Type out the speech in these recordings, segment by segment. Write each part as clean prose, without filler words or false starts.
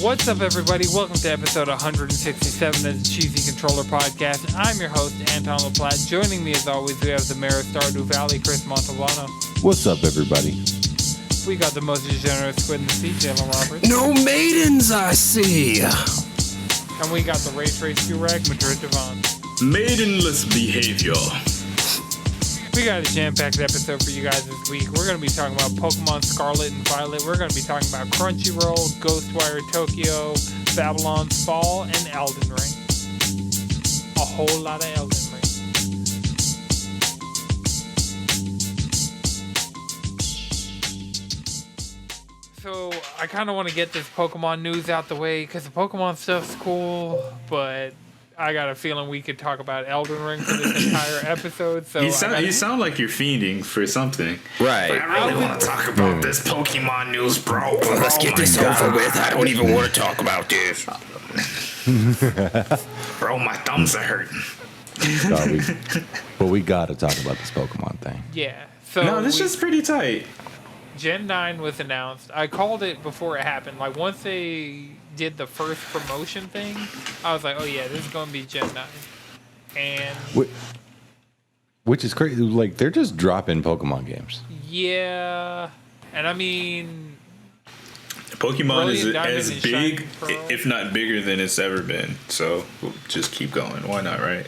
What's up, everybody? Welcome to episode 167 of the Cheesy Controller Podcast. I'm your host, Anton LaPlatte. Joining me, as always, we have the mayor of Stardew Valley, Chris Montalbano. What's up, everybody? We got the most degenerate squid in the sea, Jalen Roberts. No maidens, I see. And we got the race Durag, Madrid Devon. Maidenless behavior. We got a jam-packed episode for you guys this week. We're going to be talking about Pokemon Scarlet and Violet. We're going to be talking about Crunchyroll, Ghostwire Tokyo, Babylon's Fall, and Elden Ring. A whole lot of Elden Ring. So, I kind of want to get this Pokemon news out the way, because the Pokemon stuff's cool, but I got a feeling we could talk about Elden Ring for this entire episode. So you sound like you're fiending for something. Right. But I really want to talk about this Pokemon news, bro. Let's get this over with. I don't even want to talk about this. Bro, my thumbs are hurting. But we got to talk about this Pokemon thing. Yeah. So No, this is pretty tight. Gen 9 was announced. I called it before it happened. Like, once they did the first promotion thing, I was like, oh yeah, this is going to be Gen 9. And which is crazy. Like, they're just dropping Pokemon games. Yeah. And I mean, Pokemon is as and big, Shining Pearl. if not bigger than it's ever been. So we'll just keep going. Why not, right?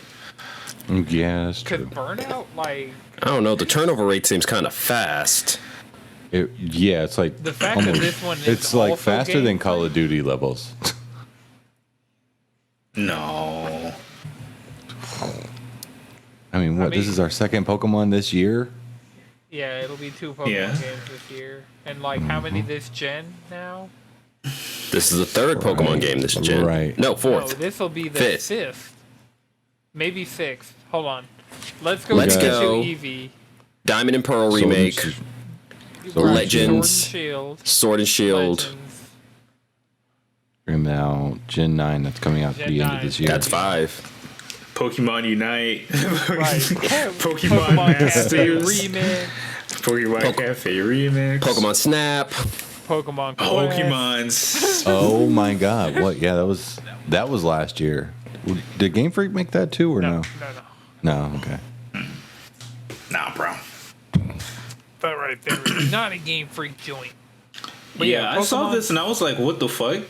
Yeah, that's because true. Burnout, like, I don't know. The turnover rate seems kind of fast. It's like the fact that this one is it's like also faster game than Call of Duty levels. No. I mean, this is our second Pokemon this year. Yeah, it'll be 2 Pokemon games this year. And like, how many this gen now? This is the third Pokemon game this gen. Right. No, No, fourth. this will be the Fifth. 5th. Maybe 6th. Hold on. Let's go Let's to go. Eevee. Diamond and Pearl Sword and remake. Shield. Legends. Sword and Shield. Sword and Shield. Legends. Now, Gen 9, that's coming out at Gen the end of 9. this year. That's 5. Pokemon Unite. Right. Pokemon Cafe Masters. Remix. Pokemon Cafe Remix. Pokemon Snap. Pokemon Quest. Pokemons. Oh my God! What? Yeah, that was last year. Did Game Freak make that too, or no? No. Okay. Nah, bro. But right there is not a Game Freak joint. But Yeah, I saw Pokemon this and I was like, what the fuck?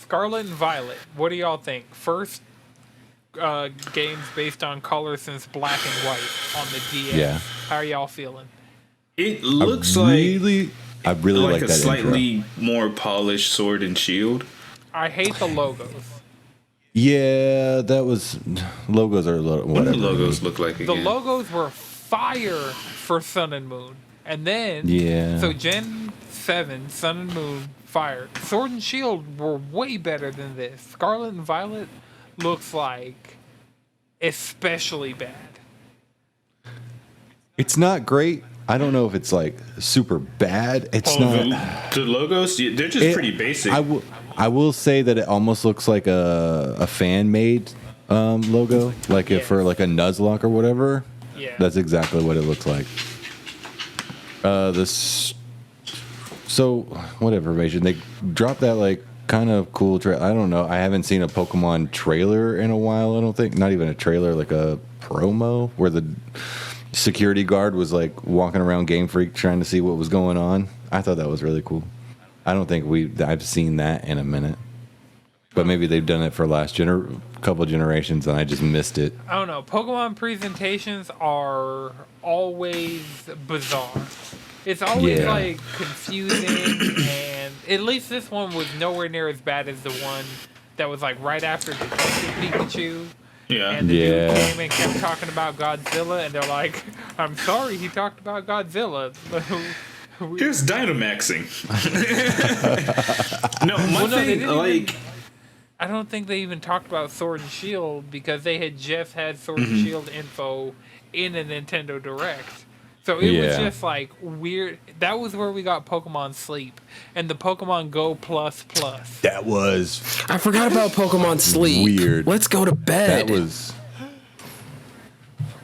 Scarlet and Violet. What do y'all think? First games based on color since Black and White on the DS. Yeah. How are y'all feeling? It looks I really like like a that slightly intro. more polished Sword and Shield. I hate the logos. Yeah, that was logos are a little What do whatever. the logos look like The again? logos were fire for Sun and Moon. And then, Yeah. so Gen 7, Sun and Moon, fire. Sword and Shield were way better than this. Scarlet and Violet looks like especially bad. It's not great. I don't know if it's like super bad. It's not. The logos, they're just pretty basic. I will say that it almost looks like a fan made logo, like if for like a Nuzlocke or whatever. Yeah. That's exactly what it looks like. So what information they dropped that like kind of cool trailer. I don't know. I haven't seen a Pokemon trailer in a while. I don't think. Not even a trailer, like a promo where the security guard was like walking around Game Freak trying to see what was going on. I thought that was really cool. I don't think I've seen that in a minute. But maybe they've done it for couple generations and I just missed it. I don't know. Pokemon presentations are always bizarre. It's always like confusing, and at least this one was nowhere near as bad as the one that was like right after Detective Pikachu. yeah. And the dude came and kept talking about Godzilla, and they're like, I'm sorry, he talked about Godzilla. Here's Dynamaxing. No, they thing, didn't like... I don't think they even talked about Sword and Shield because they had just had Sword and Shield info in a Nintendo Direct. So it was just like weird. That was where we got Pokemon Sleep and the Pokemon Go Plus Plus. That was I forgot about Pokemon Sleep. Weird. Let's go to bed.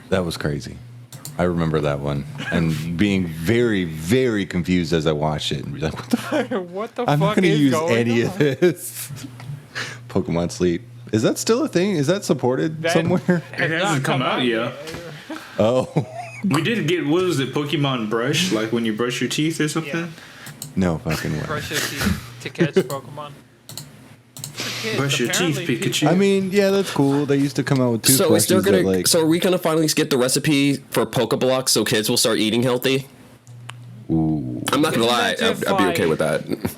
that was crazy. I remember that one and being very, very confused as I watched it and be like, what the fuck? What the I'm not fuck going to is use going any on? of this. Pokemon Sleep. Is that still a thing? Is that supported That somewhere? has It not hasn't come out yet. Oh. We did get, what was it, Pokemon Brush? Like when you brush your teeth or something? Yeah. No fucking way. Brush your teeth to catch Pokemon. For kids, Brush your teeth, apparently Pikachu. I mean, yeah, that's cool. They used to come out with So is there toothbrushes gonna? that, like, So are we gonna finally get the recipe for Pokeblocks so kids will start eating healthy? ooh. I'm not gonna Isn't lie, that just I'd be okay like- with that.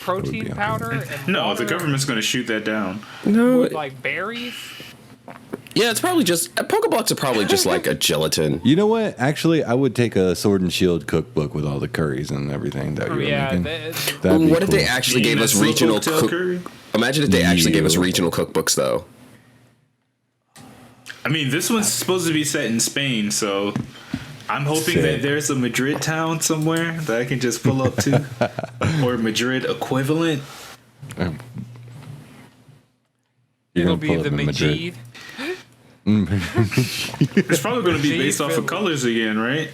Protein powder and No, water the government's going to shoot that down. No, with like berries. yeah, it's probably just Pokeblocks are probably just like a gelatin. You know what? Actually, I would take a Sword and Shield cookbook with all the curries and everything that you were Yeah, making. that, That'd be What if they cool. actually gave us Nice little regional? cocktail curry. Imagine if they actually gave us Yeah. regional cookbooks though. I mean, this one's supposed to be set in Spain, so I'm hoping Sick. that there's a Madrid town somewhere that I can just pull up to. Or Madrid equivalent. You're it'll gonna be pull the up in Madrid. Majid. It's probably going to be Gee, based off of Philip. colors again, right?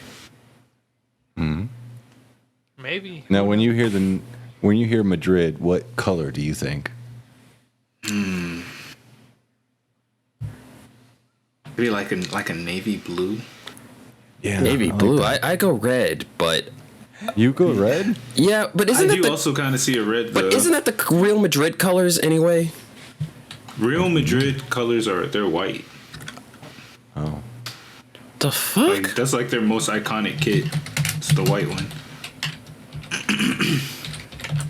Maybe. Now, when you hear Madrid, what color do you think? Maybe like a navy blue. Yeah, Navy I like blue. that. I go red, but You go red? yeah, but I isn't that do the also kind of see a red, though. but isn't that the real Madrid colors anyway? Real Madrid colors they're white. Oh, The fuck? Like that's like their most iconic kit. It's the white one.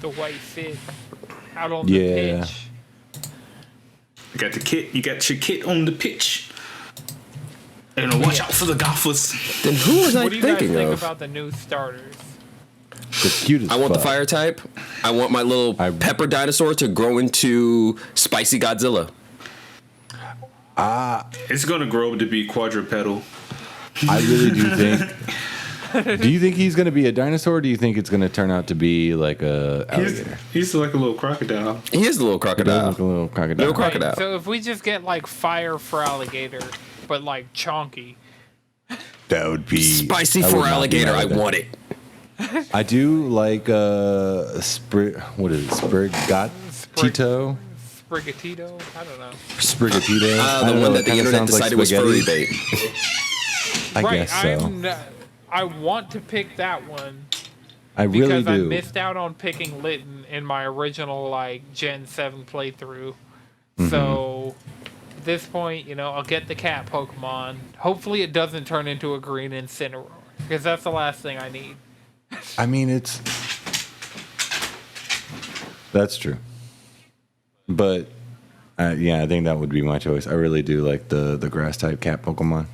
The white fit out on Yeah. the pitch. You got the kit. You got your kit on the pitch. And watch out for the golfers. Then who was I What do you guys thinking think of? about the new starters? the cutest. I want the fuck. fire type. I want my little pepper dinosaur to grow into spicy Godzilla. It's gonna grow to be quadrupedal. I really do think. Do you think he's going to be a dinosaur? Or do you think it's going to turn out to be like a alligator? He's like a little crocodile. He is the little He does crocodile. look a little crocodile. Little crocodile. Right, so if we just get like fire for alligator, but like chonky. That would be Spicy I for would not be alligator. mad I at that. want it. I do like what is it? Sprigatito? Sprigatito? I don't know. Sprigatito? I The don't know, one it that the kinda internet sounds like decided was furry spaghetti. bait. I Right, guess so. I want to pick that one I really because I do. missed out on picking Litten in my original like Gen 7 playthrough. Mm-hmm. So at this point, I'll get the cat Pokemon. Hopefully it doesn't turn into a green Incineroar because that's the last thing I need. I mean, that's true. But yeah, I think that would be my choice. I really do like the grass type cat Pokemon.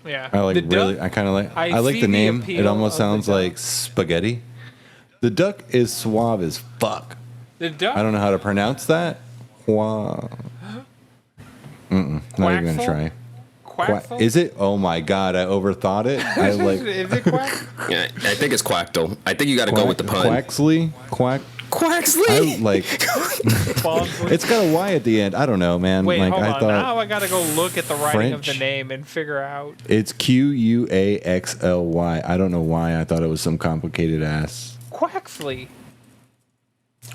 Yeah. I like The duck- really. I kind of like. I like see the name. appeal It almost of the sounds duck. like spaghetti. The duck is suave as fuck. The duck. I don't know how to pronounce that. Not even gonna Quaxel? try. Quaxel? Is it? Oh my god! I overthought it. I like. Is it Quack? Yeah, I think it's Quackle. I think you got to go with the pun. Quaxley. Quack. Quaxley. I like. Bonsley? It's got a Y at the end. I don't know, man. Wait, like hold I on. thought Now I gotta go look at the writing of the French. name and figure out. it's Quaxly. I don't know why. I thought it was some complicated ass Quaxley.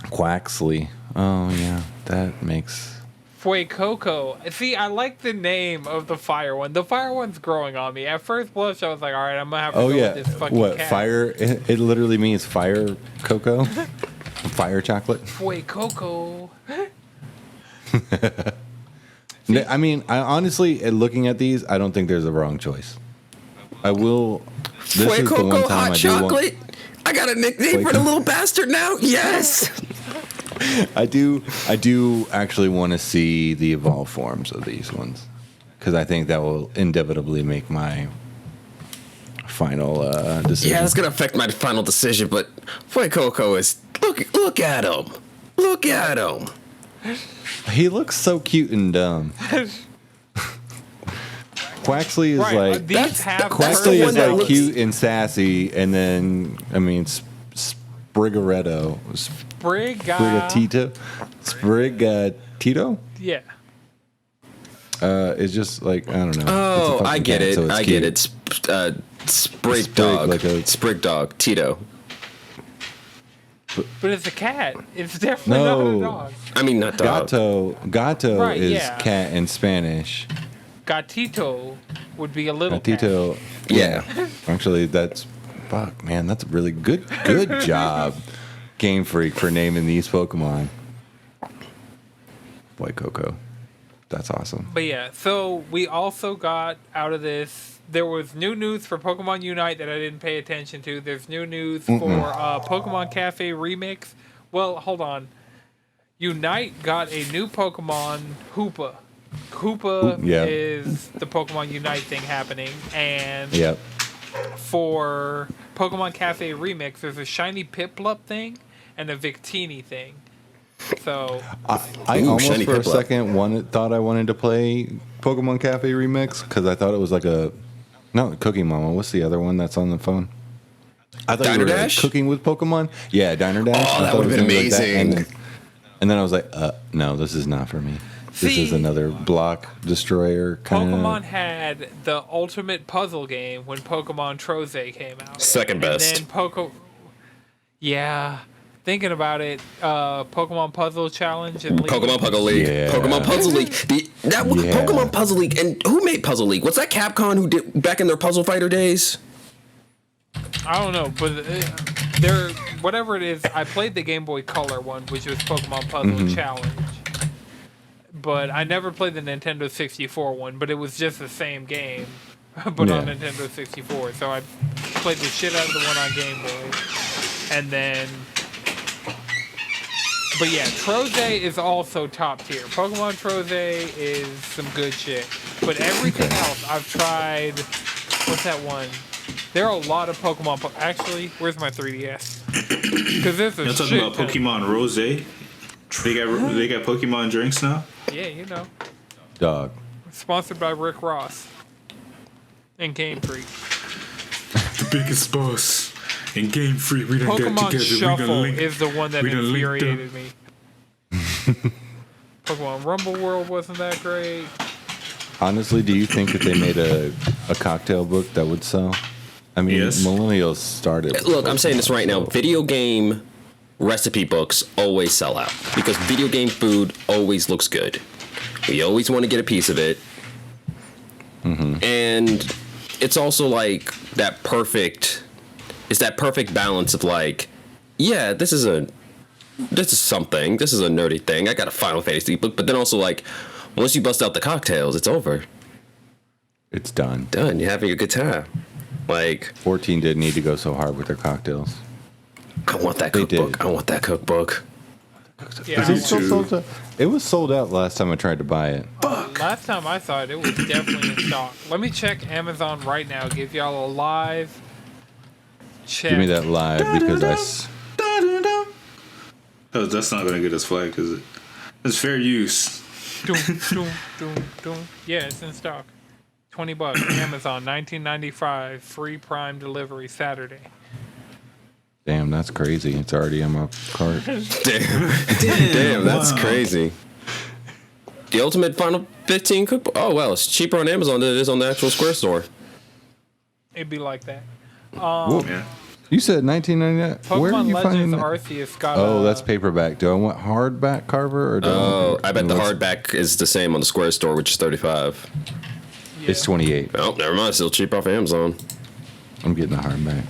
Quaxley. Oh yeah, that makes. Fuecoco. See, I like the name of the fire one. The fire one's growing on me. At first blush, I was like, all right, I'm gonna have to Oh go yeah. with this fucking What cat. fire? It literally means fire cocoa, fire chocolate. Fuecoco. I mean, I honestly, looking at these, I don't think there's a wrong choice. I will. This is the one Fuecoco time hot I do chocolate. I got a nickname for the Fueco- little bastard now. Yes. I do actually want to see the evolved forms of these ones because I think that will inevitably make my final decision. Yeah, it's gonna affect my final decision, but Fuecoco is look at him. Look at him. He looks so cute and dumb. Quaxley is Right, like these have that's the Quaxley one is that like looks- cute and sassy, and then I mean Sprigatito, Sprigatito. Yeah. It's just like I don't know. Oh, It's a I fucking get cat, it. so it's I cute. get it. Sprig dog. like a- Sprig dog. Tito. But it's a cat. It's definitely not a No. dog. I mean, not dog. Gato Right, is yeah. cat in Spanish. Gatito would be a little cat. Gatito. Yeah. Actually, fuck, man, that's a really good job, Game Freak, for naming these Pokemon. White Cocoa. That's awesome. But yeah, so we also got out of this. There was new news for Pokemon Unite that I didn't pay attention to. There's new news for Pokemon Cafe Remix. Well, hold on. Unite got a new Pokemon, Hoopa. Hoopa Yeah. is the Pokemon Unite thing happening. And Yep. for Pokemon Cafe Remix, there's a shiny Piplup thing and a Victini thing. So I Ooh, almost shiny for a Piplup. second thought I wanted to play Pokemon Cafe Remix because I thought it was like Cookie Mama. What's the other one that's on the phone? I thought Diner you were Dash? cooking with Pokemon. Yeah, Diner Dash. Oh, I that thought it would've was been gonna be like that, amazing. and then I was like, no, this is not for me. This is See, another block destroyer kind Pokemon of. had the ultimate puzzle game when Pokemon Troze came out. Second best. And then yeah, thinking about it, Pokemon Puzzle Challenge and League. Pokemon Puzzle League. Yeah. Pokemon Puzzle League. Yeah. Pokemon Puzzle League. And who made Puzzle League? Was that Capcom who did back in their Puzzle Fighter days? I don't know, but they're whatever it is. I played the Game Boy Color one, which was Pokemon Puzzle Challenge. But I never played the Nintendo 64 one, but it was just the same game, but on Yeah. Nintendo 64. So I played the shit out of the one on Game Boy. And then... But yeah, Troze is also top tier. Pokemon Troze is some good shit. But everything else, I've tried... What's that one? There are a lot of Pokemon... Actually, where's my 3DS? Because there's a You're talking shit about ton. Pokemon Rose? They got Pokemon drinks now. Yeah, you know. Dog. Sponsored by Rick Ross and Game Freak. The biggest boss in Game Freak. We done got Pokemon together. Shuffle we done is the one that we done linked up. infuriated me. Pokemon Rumble World wasn't that great. Honestly, do you think that they made a cocktail book that would sell? I mean, Yes. millennials started. Look, I'm saying this right now. Video game recipe books always sell out because video game food always looks good. We always want to get a piece of it. And it's also like that perfect balance of like, yeah, this is something. This is a nerdy thing. I got a Final Fantasy book, but then also like once you bust out the cocktails, it's over. It's done. Done. You're having a good time. Like 14 didn't need to go so hard with their cocktails. I want that They cookbook. did. I want that cookbook. Yeah, Is it still sold out? It was sold out last time I tried to buy it. last time I saw it, it was definitely in stock. Let me check Amazon right now. Give y'all a live check. Give me that live because Oh, that's not gonna get us flagged, is it? It's fair use. Doom, doom, doom, doom. Yeah, it's in stock. $20. Amazon, $19.95. Free Prime delivery Saturday. Damn, that's crazy. It's already in my cart. Damn, that's crazy. The Ultimate Final 15 cookbook. Oh well, it's cheaper on Amazon than it is on the actual Square store. It'd be like that. Yeah. You said 1999. Where are Pokemon you finding Legends that? Arceus got Oh, a, that's paperback. Do I want hardback Carver or do Oh, I bet the what's- hardback is the same on the Square store, which is $35. yeah. It's 28. Oh, never mind. Still cheap off Amazon. I'm getting the hardback.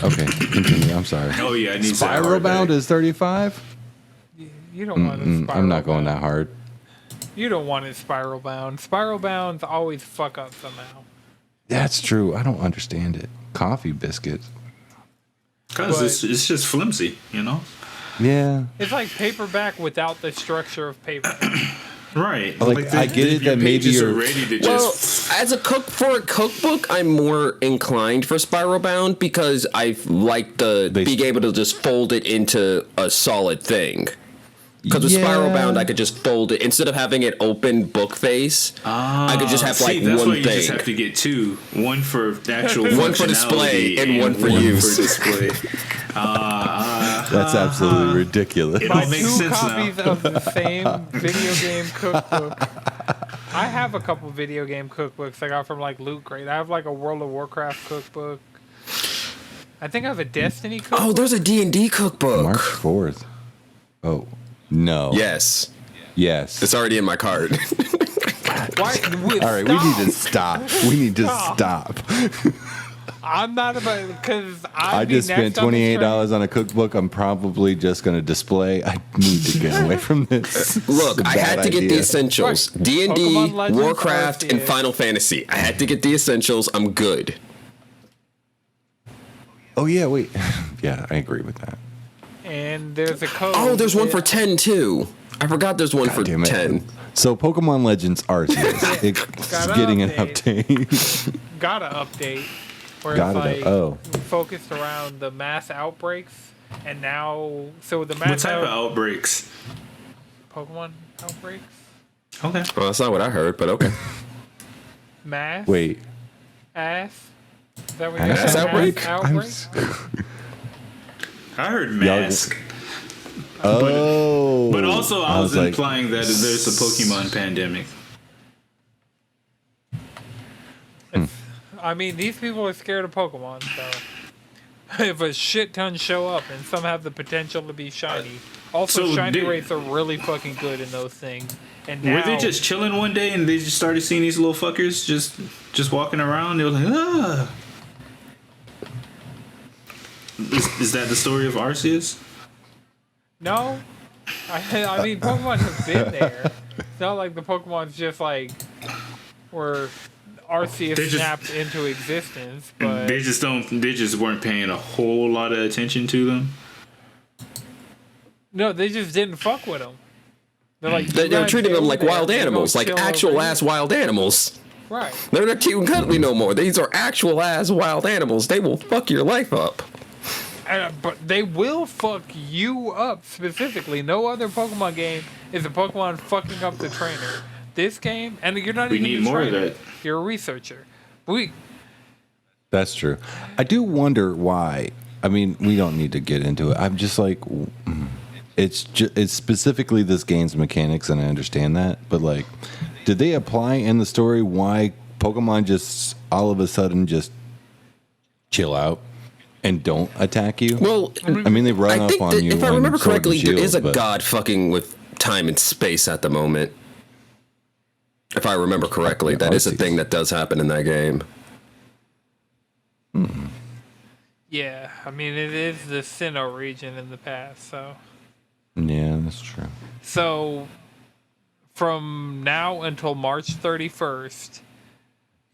Okay, continue. I'm sorry. Oh yeah, I need Spiral Bound is 35. You don't want it spiral I'm not going bound. that hard. You don't want it spiral bound. Spiral bounds always fuck up somehow. That's true. I don't understand it. Coffee biscuits. Because But- it's just flimsy, you know. Yeah. It's like paperback without the structure of paper. Right. Like, I get it your that maybe pages are you're- ready to Well, just. as a cookbook, I'm more inclined for Spiral Bound because I like being able to just fold it into a solid thing. Because with Spiral Yeah. Bound, I could just fold it instead of having it open book face. I could just have like that's why one you just thing. have to get two. One for actual One for display functionality and one for use. For display. That's absolutely ridiculous. It Buy all makes two sense copies now. of the same video game cookbook. I have a couple video game cookbooks I got from like Loot Crate. I have like a World of Warcraft cookbook. I think I have a Destiny cookbook. Oh, there's a D&D cookbook. March 4th. Oh, no. Yes. Yes. It's already in my cart. Why? All right, we need to stop. We need to stop. I'm not about because I just spent $28 on a cookbook. I'm probably just going to display. I need to get away from this. Look, I had to get the essentials. Right. D&D, Pokemon Legends, Warcraft, and Arceus. Final Fantasy. I had to get the essentials. I'm good. Oh, yeah, wait. Yeah, I agree with that. And there's a code. Oh, there's one for 10 too. I forgot there's one for Damn it. 10. So Pokemon Legends Arceus. It's Gotta getting an update. update. Gotta update. Where Got it's it. like Oh. focused around the mass outbreaks, and now the mass What type of outbreaks? Pokemon outbreaks. Okay. Well, that's not what I heard, but okay. Mass. Wait. Ass. Is that what Ass you said? outbreak? I'm I heard mask. Oh. But also, I was like, implying that there's a Pokemon pandemic. I mean, these people are scared of Pokemon, so if a shit ton show up and some have the potential to be shiny. Also, So shiny did- rates are really fucking good in those things. And now, Were they just chilling one day and they just started seeing these little fuckers just walking around? They were like, ah. Is that the story of Arceus? No, I mean Pokemon have been there. It's not like the Pokemon's just like were Arceus They just- snapped into existence, but They just weren't paying a whole lot of attention to them. no, they just didn't fuck with them. They're like They were treating them like wild animals, like actual ass wild animals. Right. They're not cute and cuddly no more. These are actual ass wild animals. They will fuck your life up. But they will fuck you up specifically. No other Pokemon game is a Pokemon fucking up the trainer. This game, and you're not We even need a more of trainer. that. You're a researcher. That's true. I do wonder why. I mean, we don't need to get into it. I'm just like, it's specifically this game's mechanics, and I understand that. But like, did they apply in the story why Pokemon just all of a sudden just chill out and don't attack you? Well, I mean, they run I up think on that you. if I on remember Sword and correctly, there Shield, is a but- god fucking with time and space at the moment. If I remember correctly, that is a thing that does happen in that game. Yeah, I mean it is the Sinnoh region in the past, so. Yeah, that's true. So, from now until March 31st,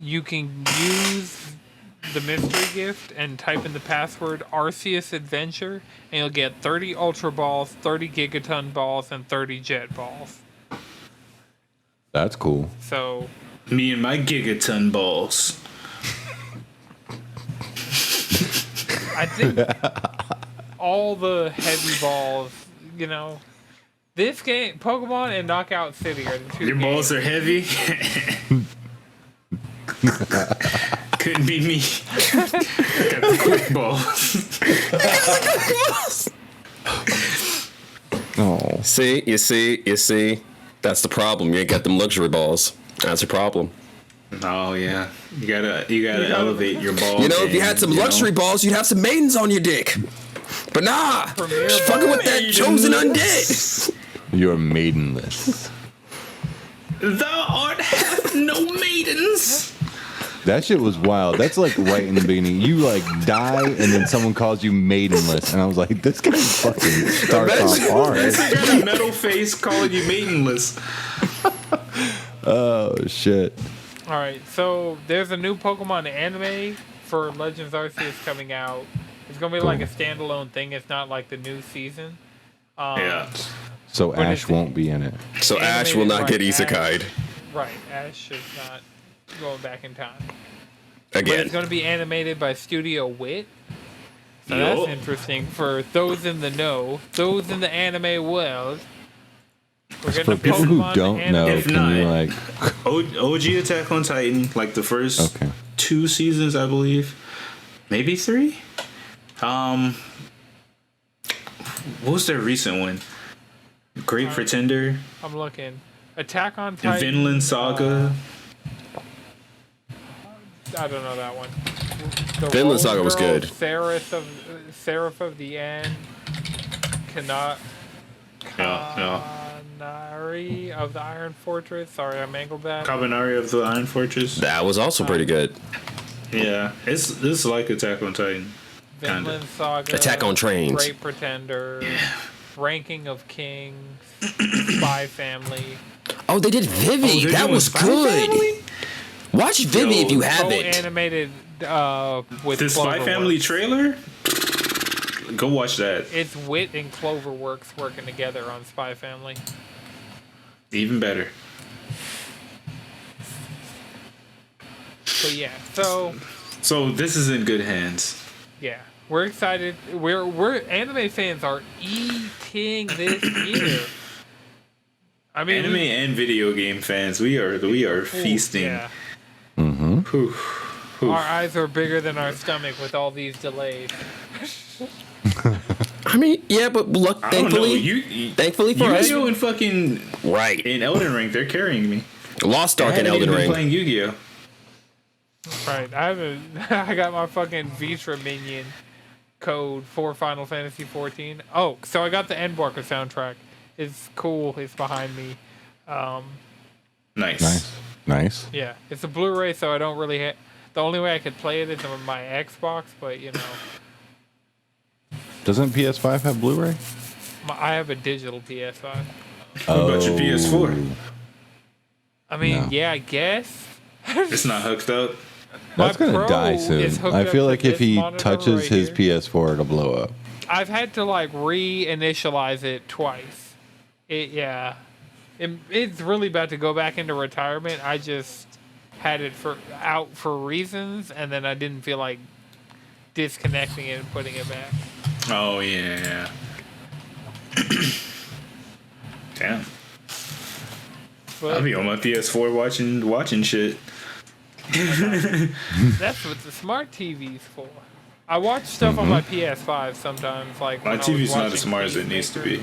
you can use the mystery gift and type in the password Arceus Adventure, and you'll get 30 Ultra Balls, 30 Gigaton Balls, and 30 Jet Balls. That's cool. So, Me and my gigaton balls. I think all the heavy balls, this game, Pokemon and Knockout City are the two Your games. balls are heavy. Couldn't be me. Got the quick balls. Oh, See, you see. That's the problem. You ain't got them luxury balls. That's a problem. Oh yeah, you gotta elevate your balls. You know, if you had some luxury balls, you'd have some maidens on your dick. But nah, Premier she's fucking with that Maidens. chosen undead. you're maidenless. Thou art hath no maidens. That shit was wild. That's like right in the beginning. You like die, and then someone calls you maidenless, and I was like, this guy fucking starts off hard. You got a metal face calling you maidenless. Oh shit. All right, so there's a new Pokemon anime for Legends Arceus coming out. It's gonna be like a standalone thing. It's not like the new season. Yeah. So But Ash it's- won't be in it. So Ash will not get Animated by isekai'd Right, Ash is not going back in time. But again. it's gonna be animated by Studio Wit. So Yup. that's interesting for those in the know, those in the anime world. We're getting For a people who Pokemon don't know, anime. If can you not- like? OG Attack on Titan, like the first Okay. 2 seasons, I believe, maybe 3. What was their recent one? Great Pretender. I'm looking. Attack on Titan. Vinland Saga. I don't know that one. Vinland Rose Saga was Girl, good. Seraph of the End. Kanari of the Iron Fortress. Sorry, I mangled that. Kabanari of the Iron Fortress. That was also pretty good. Yeah, it's like Attack on Titan. Vinland Saga. Attack on Trains. Great Pretender. Ranking of Kings. Spy Family. Oh, they did Vivi. That was good. Watch Vivi if you haven't. Animated with The Spy Cloverworks. Family trailer. Go watch that. It's Wit and Cloverworks working together on Spy Family. Even better. But yeah, so this is in good hands. yeah, we're excited. We're anime fans are eating this year. I mean, Anime and video game fans, we are feasting. Yeah. Whew. Our eyes are bigger than our stomach with all these delays. I mean, yeah, but look, I don't know. thankfully, thankfully for us, Yu-Gi-Oh! And fucking right? in Elden Ring, they're carrying me. Lost Ark and I haven't Elden even been Ring. playing Yu-Gi-Oh. Right, I got my fucking Vitra minion code for Final Fantasy 14. Oh, so I got the Endwalker soundtrack. It's cool. It's behind me. Nice. Yeah, it's a Blu-ray, so I don't really. The only way I could play it is on my Xbox, but you know. Doesn't PS5 have Blu-ray? I have a digital PS5. What about your PS4? I mean, No. yeah, I guess. It's not hooked up. That's My gonna Pro die is soon. hooked I up feel to like if this he monitor touches right his here. PS4, it'll blow up. I've had to like reinitialize it twice. It's really about to go back into retirement. I just had it out for reasons, and then I didn't feel like disconnecting it and putting it back. Oh yeah. Damn. But I'll be on my PS4 watching shit. that's what the smart TV's for. I watch stuff on my PS5 sometimes. Like My when I was TV's not watching as smart as it needs to be.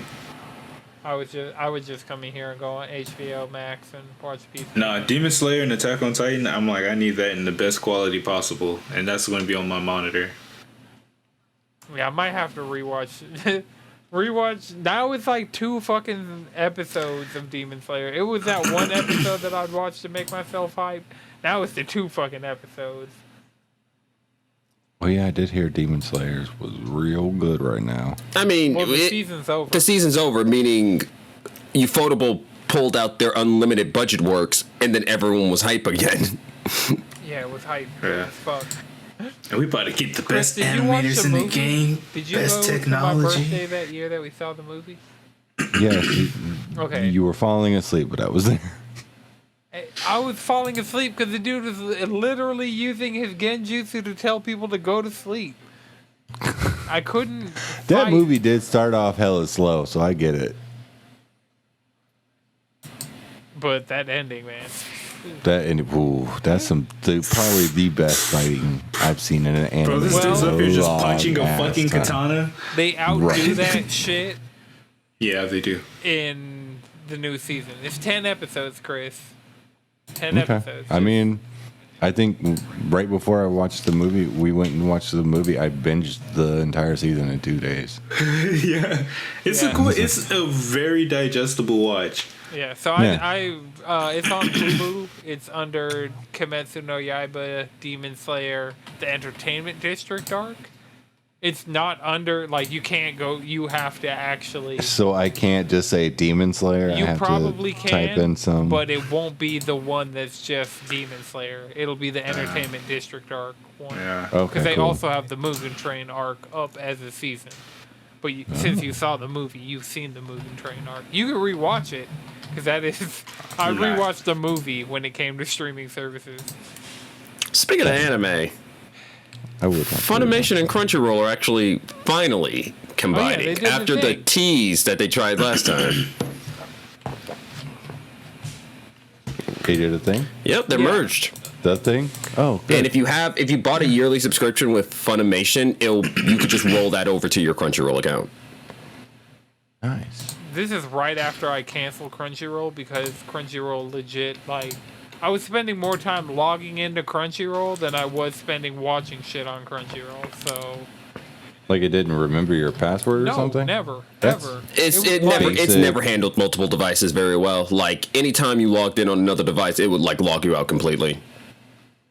I would just come in here and go on HBO Max and watch PC. Nah, Demon Slayer and Attack on Titan, I'm like, I need that in the best quality possible, and that's going to be on my monitor. Yeah, I might have to rewatch. Rewatch. Now it's like 2 fucking episodes of Demon Slayer. It was that one episode that I'd watch to make myself hype. Now it's the 2 fucking episodes. Oh yeah, I did hear Demon Slayers was real good right now. I mean, Well, the season's over. The season's over, meaning Ufotable pulled out their unlimited budget works, and then everyone was hype again. Yeah, it was hype Yeah. as fuck. And we about to keep the Chris, best did you watch animators the in the movie? game, Did you best go to my technology. birthday that year that we saw the movie? Yes, Okay. you were falling asleep, but I was there. I was falling asleep because the dude was literally using his genjutsu to tell people to go to sleep. I couldn't. That fight. movie did start off hella slow, so I get it. But that ending, man. That's probably the best fighting I've seen in an anime. Bro, this Well- dude's up here just long punching a ass fucking time. katana. They outdo Right. that shit Yeah, they do. in the new season. It's 10 episodes, Chris. 10 Okay. episodes. I mean, I think right before I watched the movie, we went and watched the movie. I binged the entire season in 2 days. Yeah, it's Yeah. it's a very digestible watch. Yeah, so Yeah. it's on Hulu. It's under Kimetsu no Yaiba, Demon Slayer, the Entertainment District arc. It's not under, like, you can't go, you have to actually, So I can't just say Demon Slayer. you I have probably to can, type in some. but it won't be the one that's just Demon Slayer. It'll be the Entertainment District arc one. Yeah. Because Okay, they cool. also have the Mugen Train arc up as a season. But since you saw the movie, you've seen the Mugen Train arc. You can rewatch it, because that is... I Nah. rewatched the movie when it came to streaming services. Speaking of anime, I would not Funimation and Crunchyroll are actually finally combining they did the after the thing. tease that they tried last time. They did a thing. Yep, they're Yeah. merged. That thing. Oh, good. And if you bought a yearly subscription with Funimation, you could just roll that over to your Crunchyroll account. Nice. this is right after I canceled Crunchyroll because Crunchyroll legit, like, I was spending more time logging into Crunchyroll than I was spending watching shit on Crunchyroll. So Like it didn't remember your password or no, something? never, That's- ever. It's never handled multiple devices very well. Like anytime you logged in on another device, it would like log you out completely.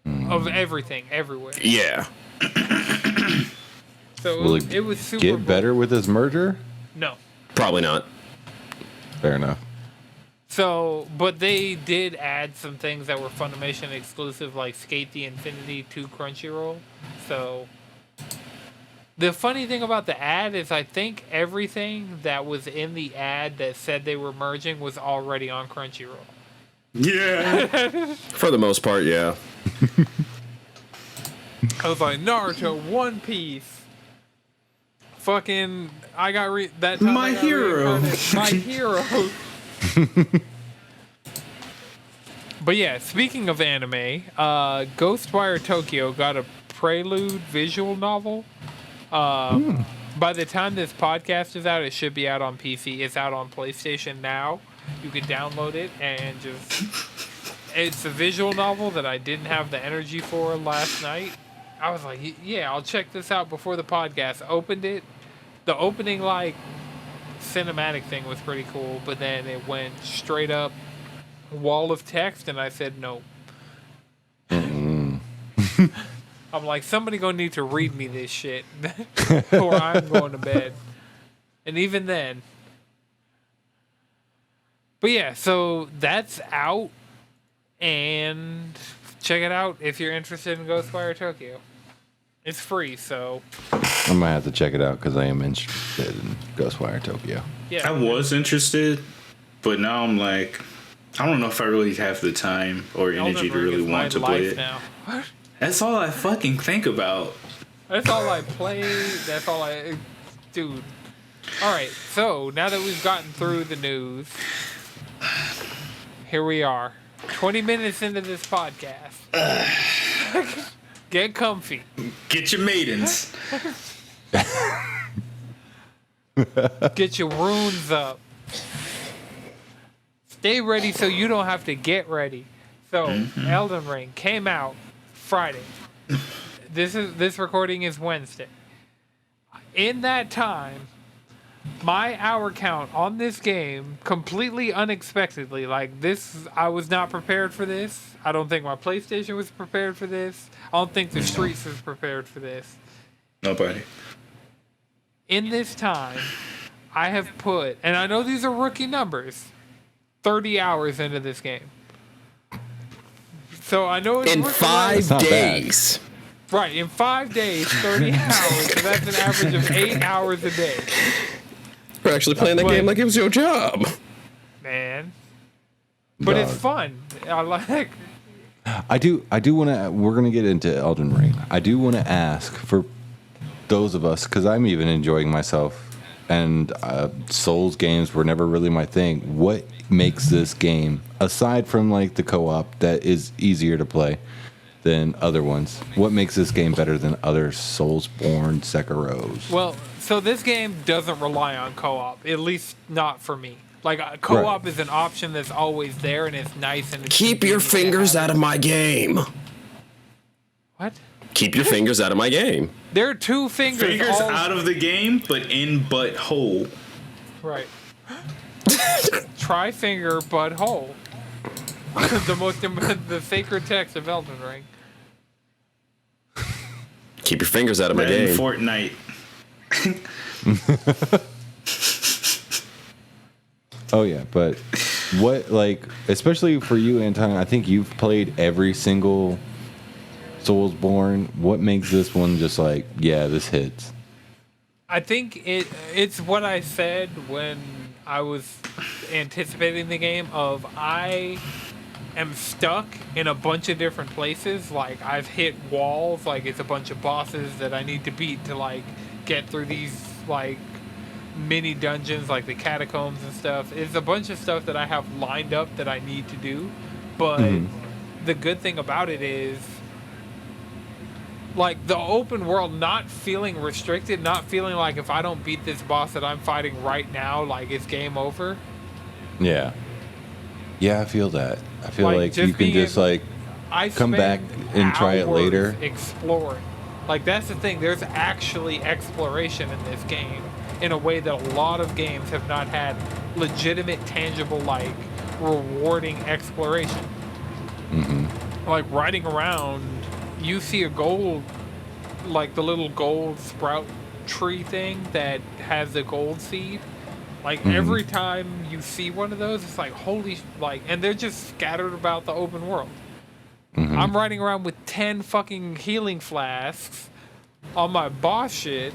Of everything, everywhere. Yeah. So Will it was super. Get better with this merger? No. Probably not. Fair enough. So, but they did add some things that were Funimation exclusive, like Skate the Infinity to Crunchyroll. So, the funny thing about the ad is I think everything that was in the ad that said they were merging was already on Crunchyroll. Yeah. For the most part, yeah. I was like, Naruto, One Piece. Fucking, I got that time My I got hero. reincarnated. My hero. But yeah, speaking of anime, Ghostwire Tokyo got a prelude visual novel. By the time this podcast is out, it should be out on PC. It's out on PlayStation now. You can download it and just... It's a visual novel that I didn't have the energy for last night. I was like, yeah, I'll check this out before the podcast. Opened it. The opening, like, cinematic thing was pretty cool, but then it went straight up wall of text, and I said no. I'm like, somebody gonna need to read me this shit, or I'm going to bed. And even then. But yeah, so that's out, and check it out if you're interested in Ghostwire Tokyo. It's free, so I might have to check it out because I am interested in Ghostwire Tokyo. yeah. I was interested, but now I'm like, I don't know if I really have the time or Elden energy to Ring really is my want to play life it. now. That's all I fucking think about. That's all I play. That's all I... Dude. Alright, so now that we've gotten through the news, here we are. 20 minutes into this podcast. Get comfy. Get your maidens. Get your runes up. Stay ready so you don't have to get ready. So, Elden Ring came out Friday. This recording is Wednesday. In that time, my hour count on this game completely unexpectedly, like this, I was not prepared for this. I don't think my PlayStation was prepared for this. I don't think the streets was prepared for this. Nobody. In this time, I have put, and I know these are rookie numbers, 30 hours into this game. So I know it's In rookie 5 It's not bad. days. Right, in 5 days, 30 hours. So that's an average of 8 hours a day. We're actually playing that But- game like it was your job. Man. But it's Dog. fun. I like... I do want to. We're gonna get into Elden Ring. I do want to ask for those of us because I'm even enjoying myself, and Souls games were never really my thing. What makes this game, aside from like the co-op that is easier to play than other ones, what makes this game better than other Soulsborne Sekiros? Well, so this game doesn't rely on co-op, at least not for me. Like, co-op is an option that's always there, and it's nice. And it's Keep your convenient to fingers have out it. of my game. What? Keep your fingers out of my game. There are two fingers. Fingers all... out of the game, but in butthole. Right. Try finger, but hole. the sacred text of Elden Ring. Keep your fingers out of my Red in game. Fortnite. Oh yeah, but what, like, especially for you, Anton, I think you've played every single Soulsborne. What makes this one just like, yeah, this hits? I think it's what I said when I was anticipating the game of I am stuck in a bunch of different places. Like, I've hit walls, like it's a bunch of bosses that I need to beat to like get through these like mini dungeons, like the catacombs and stuff. It's a bunch of stuff that I have lined up that I need to do. But the good thing about it is like the open world not feeling restricted, not feeling like if I don't beat this boss that I'm fighting right now, like it's game over. Yeah. Yeah, I feel that. I feel Like, like just you can being just able- like I come back spend and try it hours later. exploring. Like that's the thing. There's actually exploration in this game in a way that a lot of games have not had legitimate, tangible, like rewarding exploration. Like riding around, you see a gold, like the little gold sprout tree thing that has the gold seed. Like every time you see one of those, it's like like, and they're just scattered about the open world. I'm riding around with 10 fucking healing flasks on my boss shit.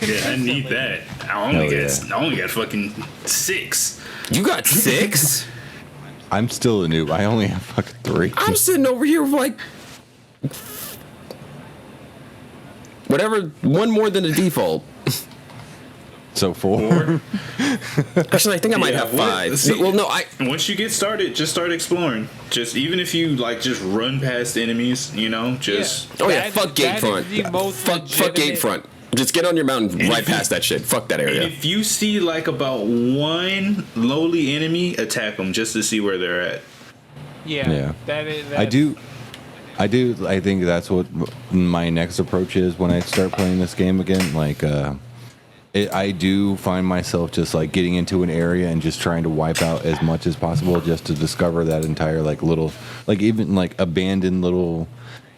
Yeah, I need consistently. that. I only got fucking 6. You got 6? I'm still a noob. I only have fucking 3. I'm sitting over here with like whatever, one more than the default. So 4. Actually, I think I might have 5. Well, no, Once you get started, just start exploring. Just even if you like, just run past enemies. You know, just Oh yeah, That- fuck that is Gatefront. the most Fuck legitimate- Gatefront. Just get on your mountain right if you- past that shit. Fuck that And area. if you see like about one lowly enemy, attack them just to see where they're at. Yeah, Yeah. that is. I think that's what my next approach is when I start playing this game again. Like, I do find myself just like getting into an area and just trying to wipe out as much as possible just to discover that entire like little, like even like abandoned little.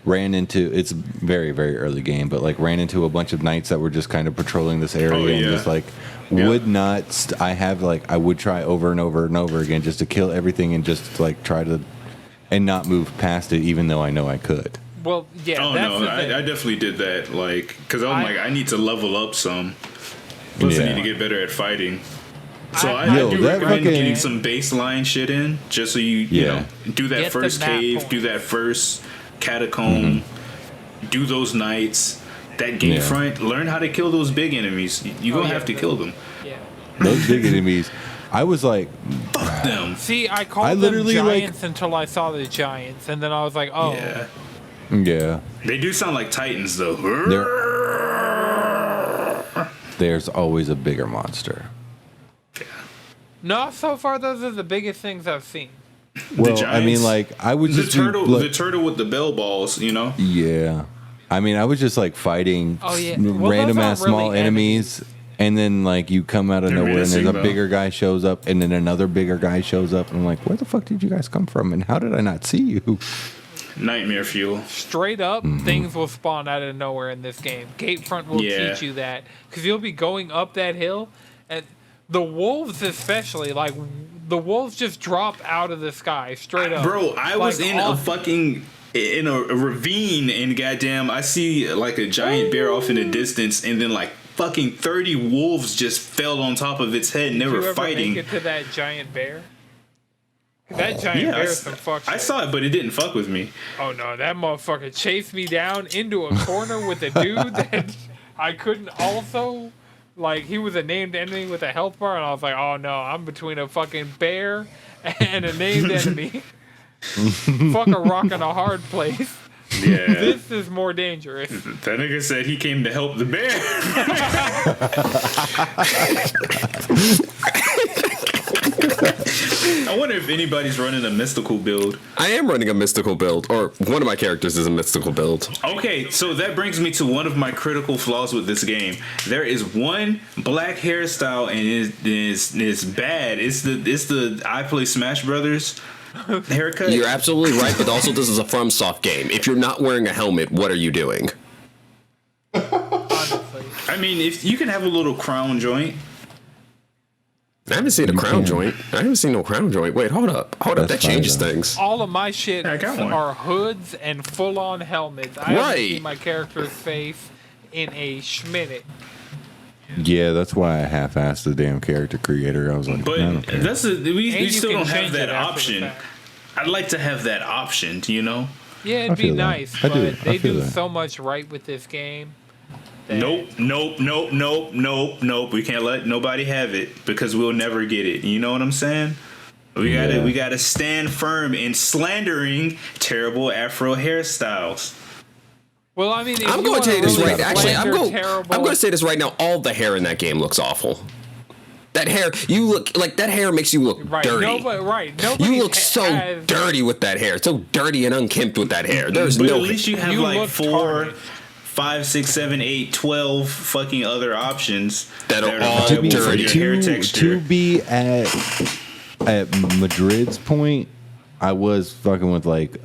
Ran into, it's very, very early game, but like ran into a bunch of knights that were just kind of patrolling this area and yeah. just like Yeah. would not. I would try over and over and over again just to kill everything and just like try to and not move past it, even though I know I could. Well, yeah. Oh that's no, the thing. I definitely did that. Like, cause I'm I- like, I need to level up some. Plus, I Yeah. need to get better at fighting. So I- I Yo, do that recommend fucking- getting some baseline shit in, just so you Yeah. know, do that Get the first map cave, points. do that first catacomb, do those knights. That gate Yeah. front, learn how to kill those big enemies. You're gonna yeah, have to the- kill them. Yeah. Those big enemies, I was like, Them. See, I called I them literally, like- giants until I saw the giants, and then I was like, oh, Yeah. yeah, They do sound like titans though. there's always a bigger monster. no. So far, those are the biggest things I've seen. Well, I giants? mean, like I would The just be, turtle, like- the turtle with the bell balls, you know. Yeah. I mean, I was just like fighting Oh, yeah. Well, random those ass aren't small really enemies. And then, like, you come out of They're nowhere and there's menacing, a though. bigger guy shows up, and then another bigger guy shows up. And I'm like, where the fuck did you guys come from? And how did I not see you? Nightmare fuel. Straight up, Mm-hmm. things will spawn out of nowhere in this game. Gatefront will Yeah. teach you that because you'll be going up that hill, and the wolves especially, like the wolves just drop out of the sky straight up. Bro, I was Like, in a fucking in a ravine, and goddamn, I see like a giant bear off in the distance, and then like fucking 30 wolves just fell on top of its head, and they Did you were ever fighting. make it to that giant bear? That giant Yeah, bear is some fuck shit. I saw it, but it didn't fuck with me. Oh no, that motherfucker chased me down into a corner with a dude that I couldn't also. Like, he was a named enemy with a health bar, and I was like, oh no, I'm between a fucking bear and a named enemy. Fuck a rock and a hard place. Yeah, This is more dangerous. that nigga said he came to help the bear. I wonder if anybody's running a mystical build. I am running a mystical build, or one of my characters is a mystical build. Okay, so that brings me to one of my critical flaws with this game. There is one black hairstyle, and it's bad. It's the I play Smash Brothers haircut. You're absolutely right, but also this is a FromSoft game. If you're not wearing a helmet, what are you doing? Honestly. I mean, if you can have a little crown joint. I haven't seen a crown joint. I haven't seen no crown joint. Wait, hold up. Hold up. That's That changes fine, though. things. All of my shit I got one. are hoods and full-on helmets. I haven't Right. seen my character's face in a schminute. Yeah, that's why I half-assed the damn character creator. I was like, But I don't care. that's we you still can don't have change that it after the option. fact. I'd like to have that option, you know? Yeah, I it'd be feel that. nice, I but do. I they feel do that. so much right with this game. that- Nope. We can't let nobody have it because we'll never get it. You know what I'm saying? We Yeah. gotta stand firm in slandering terrible Afro hairstyles. Well, I mean, if I'm you going to tell you this wanna right. really Actually, slander I'm going to say this right now. All the hair in that game looks awful. That hair, you look like that hair makes you look dirty. Nobody You look so dirty with that hair. So dirty and unkempt with that hair. There's But no. at least you have You like look 4, target. 5, 6, 7, 8, 12 fucking other options That are all viable for dirty. your hair texture. To be at Madrid's point, I was fucking with like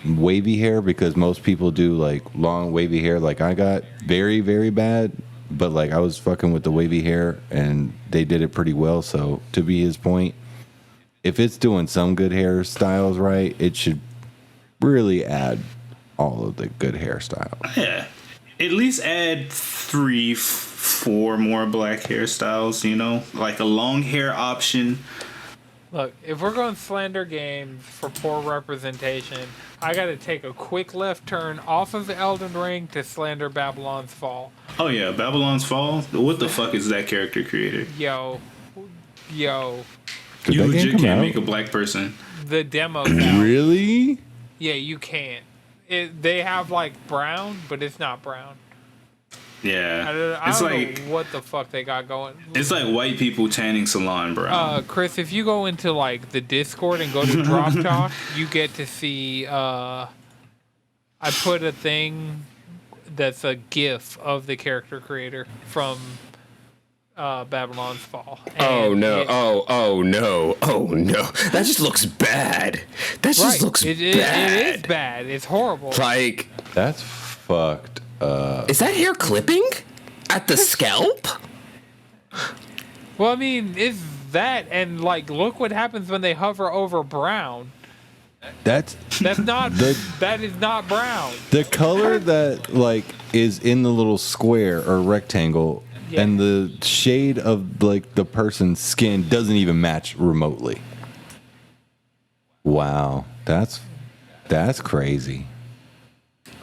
wavy hair because most people do like long wavy hair. Like I got very, very bad, but like I was fucking with the wavy hair and they did it pretty well. So to be his point, if it's doing some good hairstyles right, it should really add all of the good hairstyles. Yeah. At least add 3, 4 more black hairstyles, you know? Like a long hair option. Look, if we're going to slander games for poor representation, I got to take a quick left turn off of the Elden Ring to slander Babylon's Fall. Oh yeah, Babylon's Fall? What the fuck is that character creator? Yo. Did You that game legit come can't out? make a black person. The demo's out. Really? Yeah, you can't. They have like brown, but it's not brown. Yeah. I It's don't like know what the fuck they got going. it's like white people tanning salon brown. Chris, if you go into like the Discord and go to Drop Talk, you get to see. I put a thing that's a GIF of the character creator from Babylon's Fall. Oh And no! it- Oh no! Oh no! That just looks bad. That just right. looks It bad. is bad. It's horrible. Like, That's fucked up. is that hair clipping at the scalp? Well, I mean, it's that, and like, look what happens when they hover over brown. That's That's not. The- that is not brown. the color that like is in the little square or rectangle, Yeah. and the shade of like the person's skin doesn't even match remotely. Wow, that's crazy.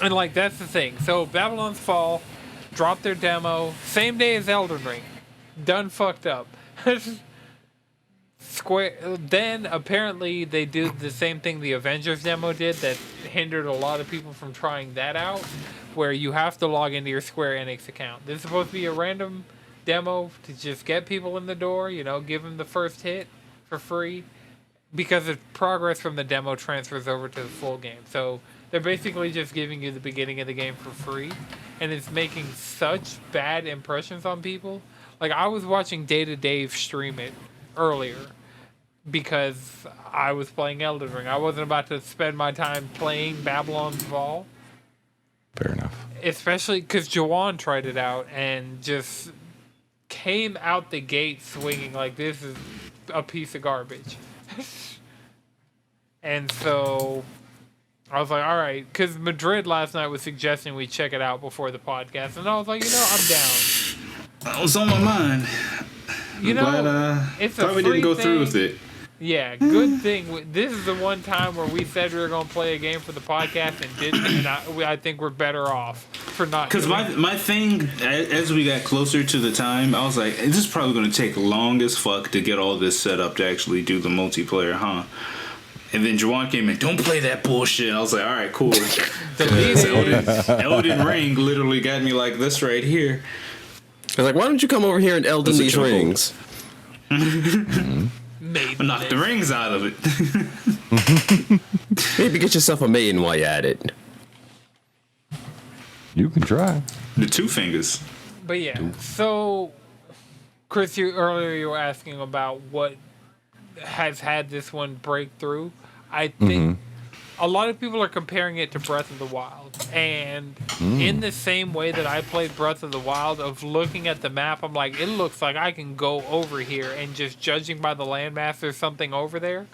And like that's the thing. So Babylon's Fall dropped their demo same day as Elden Ring. Done fucked up. Square. Then apparently they did the same thing the Avengers demo did that hindered a lot of people from trying that out, where you have to log into your Square Enix account. This is supposed to be a random demo to just get people in the door, you know, give them the first hit for free, because the progress from the demo transfers over to the full game. So they're basically just giving you the beginning of the game for free, and it's making such bad impressions on people. Like I was watching Data Dave stream it earlier because I was playing Elden Ring. I wasn't about to spend my time playing Babylon's Fall, Fair enough. especially because Jawan tried it out and just came out the gate swinging like this is a piece of garbage. And so I was like, all right, because Madrid last night was suggesting we check it out before the podcast, and I was like, you know, I'm down. That was on my mind. You know, But it's a probably free didn't go thing. through with it. Yeah, good thing. This is the one time where we said we were going to play a game for the podcast and didn't, and I think we're better off for not. Because doing my thing, as we got closer to the time, I was like, this is probably going to take long as fuck to get all this set up to actually do the multiplayer, huh? And then Jawan came in, don't play that bullshit. I was like, all right, cool. Delete it. Elden Ring literally got me like this right here. I was like, why don't you come over here and Elden That's a these chuckle. rings? Made Knock the rings out of it. Maybe get yourself a maiden while you're at it. You can try. The 2 fingers. But yeah, so Chris, earlier you were asking about what has had this one break through. I think a lot of people are comparing it to Breath of the Wild, and in the same way that I played Breath of the Wild, of looking at the map, I'm like, it looks like I can go over here, and just judging by the landmass, there's something over there,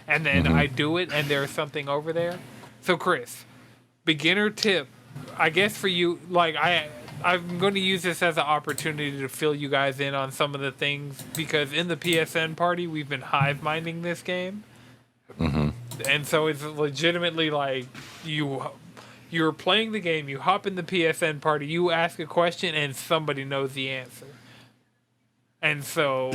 and then I do it, and there's something over there. So Chris, beginner tip, I guess for you, like I'm going to use this as an opportunity to fill you guys in on some of the things, because in the PSN party, we've been hive minding this game. And so it's legitimately like you're playing the game, you hop in the PSN party, you ask a question, and somebody knows the answer. And so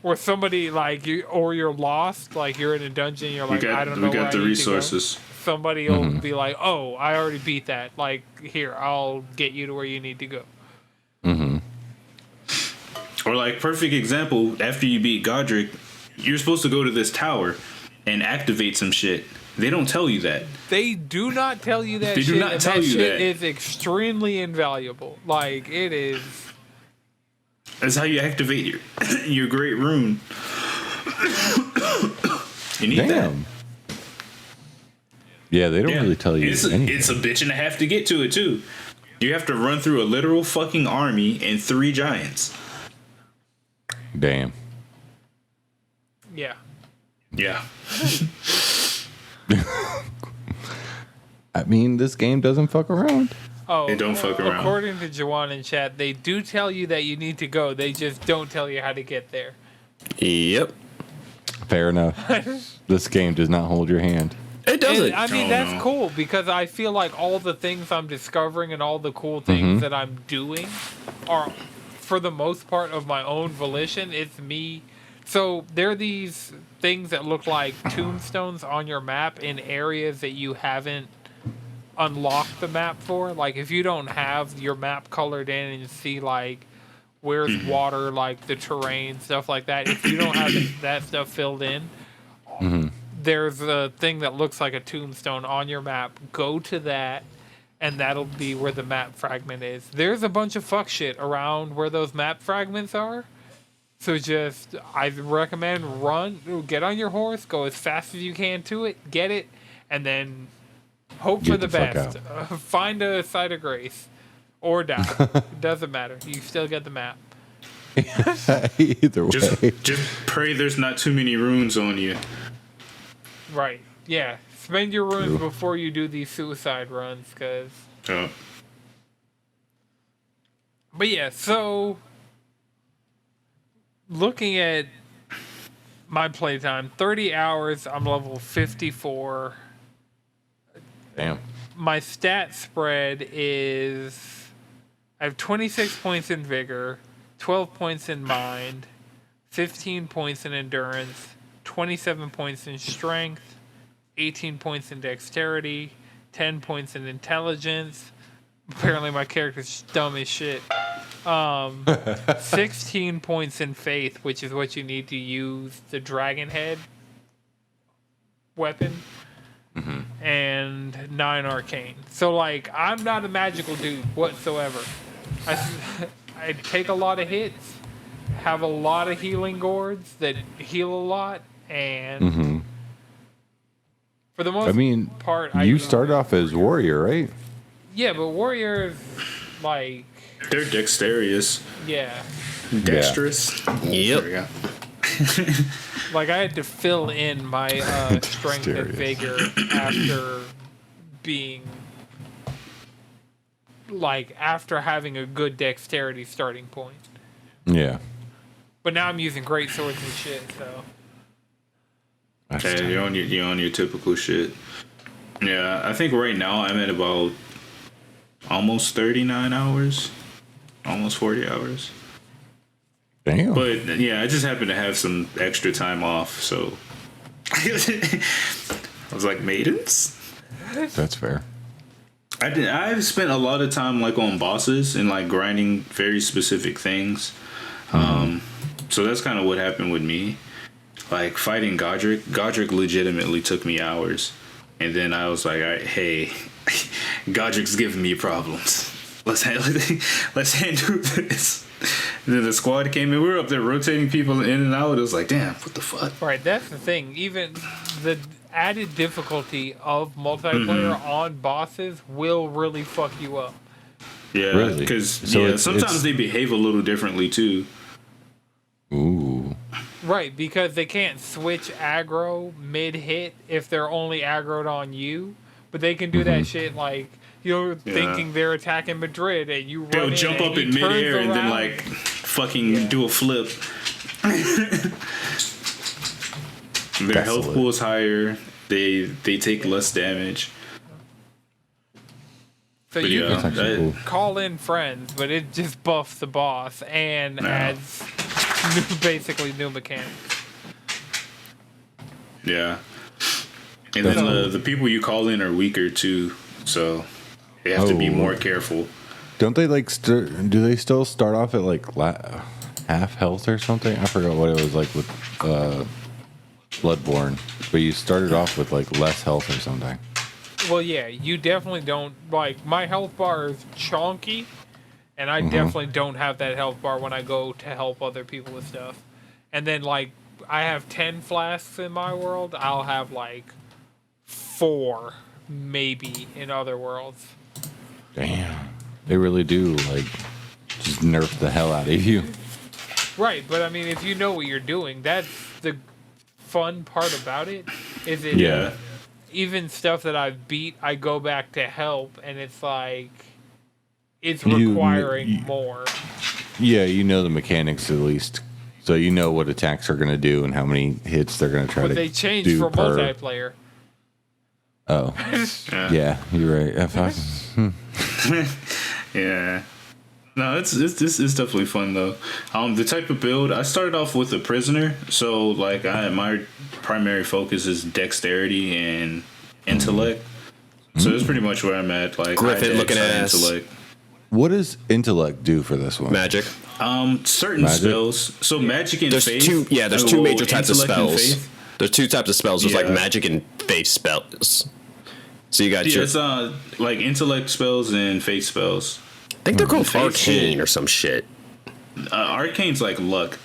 Or somebody like you, or you're lost, like you're in a dungeon, you're like, I don't know we where got I the need to go. resources. Somebody will be like, oh, I already beat that. Like, here, I'll get you to where you need to go. Or like perfect example, after you beat Godric, you're supposed to go to this tower and activate some shit. They don't tell you that. They do not tell you that They shit. do not and tell that you shit that. is extremely invaluable. Like, it is. That's how you activate your great rune. You need that. Damn. Yeah, they don't really tell you anything. It's a bitch and a half to get to it too. You have to run through a literal fucking army and 3 giants. Damn. Yeah. Yeah. I mean, this game doesn't fuck around. Oh, They don't fuck around. According to Jawan in chat, they do tell you that you need to go. They just don't tell you how to get there. Yep. Fair enough. This game does not hold your hand. It doesn't. And, I mean, Oh, that's no. cool because I feel like all the things I'm discovering and all the cool things that I'm doing are, for the most part, of my own volition. It's me. So there are these things that look like tombstones on your map in areas that you haven't unlocked the map for. Like if you don't have your map colored in and you see like where's water, like the terrain, stuff like that. If you don't have that stuff filled in, there's a thing that looks like a tombstone on your map. Go to that, and that'll be where the map fragment is. There's a bunch of fuck shit around where those map fragments are. So just, I recommend get on your horse, go as fast as you can to it, get it, and then hope for Get the the fuck best. Find a site of grace. Or die. It doesn't matter. You still get the map. Either way. Just pray there's not too many runes on you. Right. Yeah. Spend your runes True. before you do these suicide runs, because... Oh. But yeah, so... Looking at my playtime, 30 hours, I'm level 54. Damn. My stat spread is... I have 26 points in vigor, 12 points in mind, 15 points in endurance, 27 points in strength, 18 points in dexterity, 10 points in intelligence. Apparently my character's dumb as shit. 16 points in faith, which is what you need to use the dragon head weapon. And 9 arcane. So like I'm not a magical dude whatsoever. I take a lot of hits, have a lot of healing gourds that heal a lot, and for the most part, you started off as warrior, right? Yeah, but warriors like They're dexterous. yeah, Dexterous. Yep. There we go. like I had to fill in my strength and vigor after being after having a good dexterity starting point. Yeah. But now I'm using great swords and shit, so Okay, you're on your typical shit. Yeah, I think right now I'm at about almost 39 hours, almost 40 hours. Damn. But yeah, I just happen to have some extra time off, so I was like, maidens. That's fair. I've spent a lot of time like on bosses and like grinding very specific things. So that's kind of what happened with me. Like fighting Godric. Godric legitimately took me hours. And then I was like, all right, hey, Godric's giving me problems. Let's handle this. And then the squad came in. We were up there rotating people in and out. It was like, damn, what the fuck? right, that's the thing. Even the added difficulty of multiplayer on bosses will really fuck you up. Yeah, Really? because So sometimes they behave a little differently too. Ooh. Right, because they can't switch aggro mid-hit if they're only aggroed on you. But they can do that shit like, you're thinking they're attacking Madrid and you run They'll in jump and up he in midair turns and then around. like fucking do a flip. Their health Desolate. pool is higher. They take less damage. So But you yeah, That's actually cool. call in friends, but it just buffs the boss and adds basically new mechanics. Yeah. And then the people you call in are weaker too, so they have to be more careful. Don't they like? Do they still start off at like half health or something? I forgot what it was like with Bloodborne, but you started off with like less health or something. Well, yeah, you definitely don't like my health bar is chonky, and I definitely don't have that health bar when I go to help other people with stuff. And then like I have 10 flasks in my world, I'll have like 4 maybe in other worlds. Damn, they really do like just nerf the hell out of you. Right, but I mean, if you know what you're doing, that's the fun part about it. Is it? Yeah. Even stuff that I've beat, I go back to help, and it's like it's requiring more. Yeah, you know the mechanics at least, so you know what attacks are going to do and how many hits they're going to try to do. But they changed for multiplayer. Oh, yeah, you're right. Yeah. No, it's definitely fun though. The type of build I started off with a prisoner, so like my primary focus is dexterity and intellect. So that's pretty much where I'm at. Like Griffin looking ass. Intellect. What does intellect do for this one? Magic. Certain spells. So magic and There's faith. there's two major types of spells. There's 2 types of spells. There's like Yeah. magic and faith spells. So you got your. It's like intellect spells and faith spells. I think they're called Faith arcane shit. or some shit. Arcane's like luck.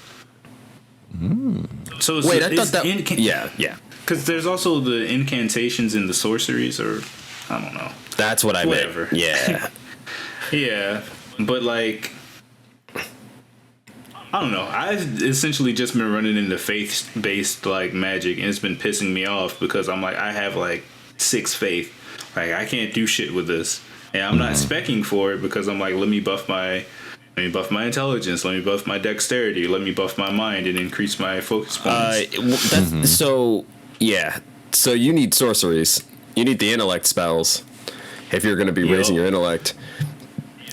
So Wait, I thought that. Yeah. Because there's also the incantations and the sorceries, or I don't know. That's what I Whatever. meant. Yeah. Yeah, but like, I don't know. I've essentially just been running into faith-based like magic, and it's been pissing me off because I'm like, I have like 6 faith. Like I can't do shit with this, and I'm not specking for it because I'm like, let me buff my intelligence, let me buff my dexterity, let me buff my mind, and increase my focus points. So yeah. So you need sorceries. You need the intellect spells if you're going to be raising your intellect.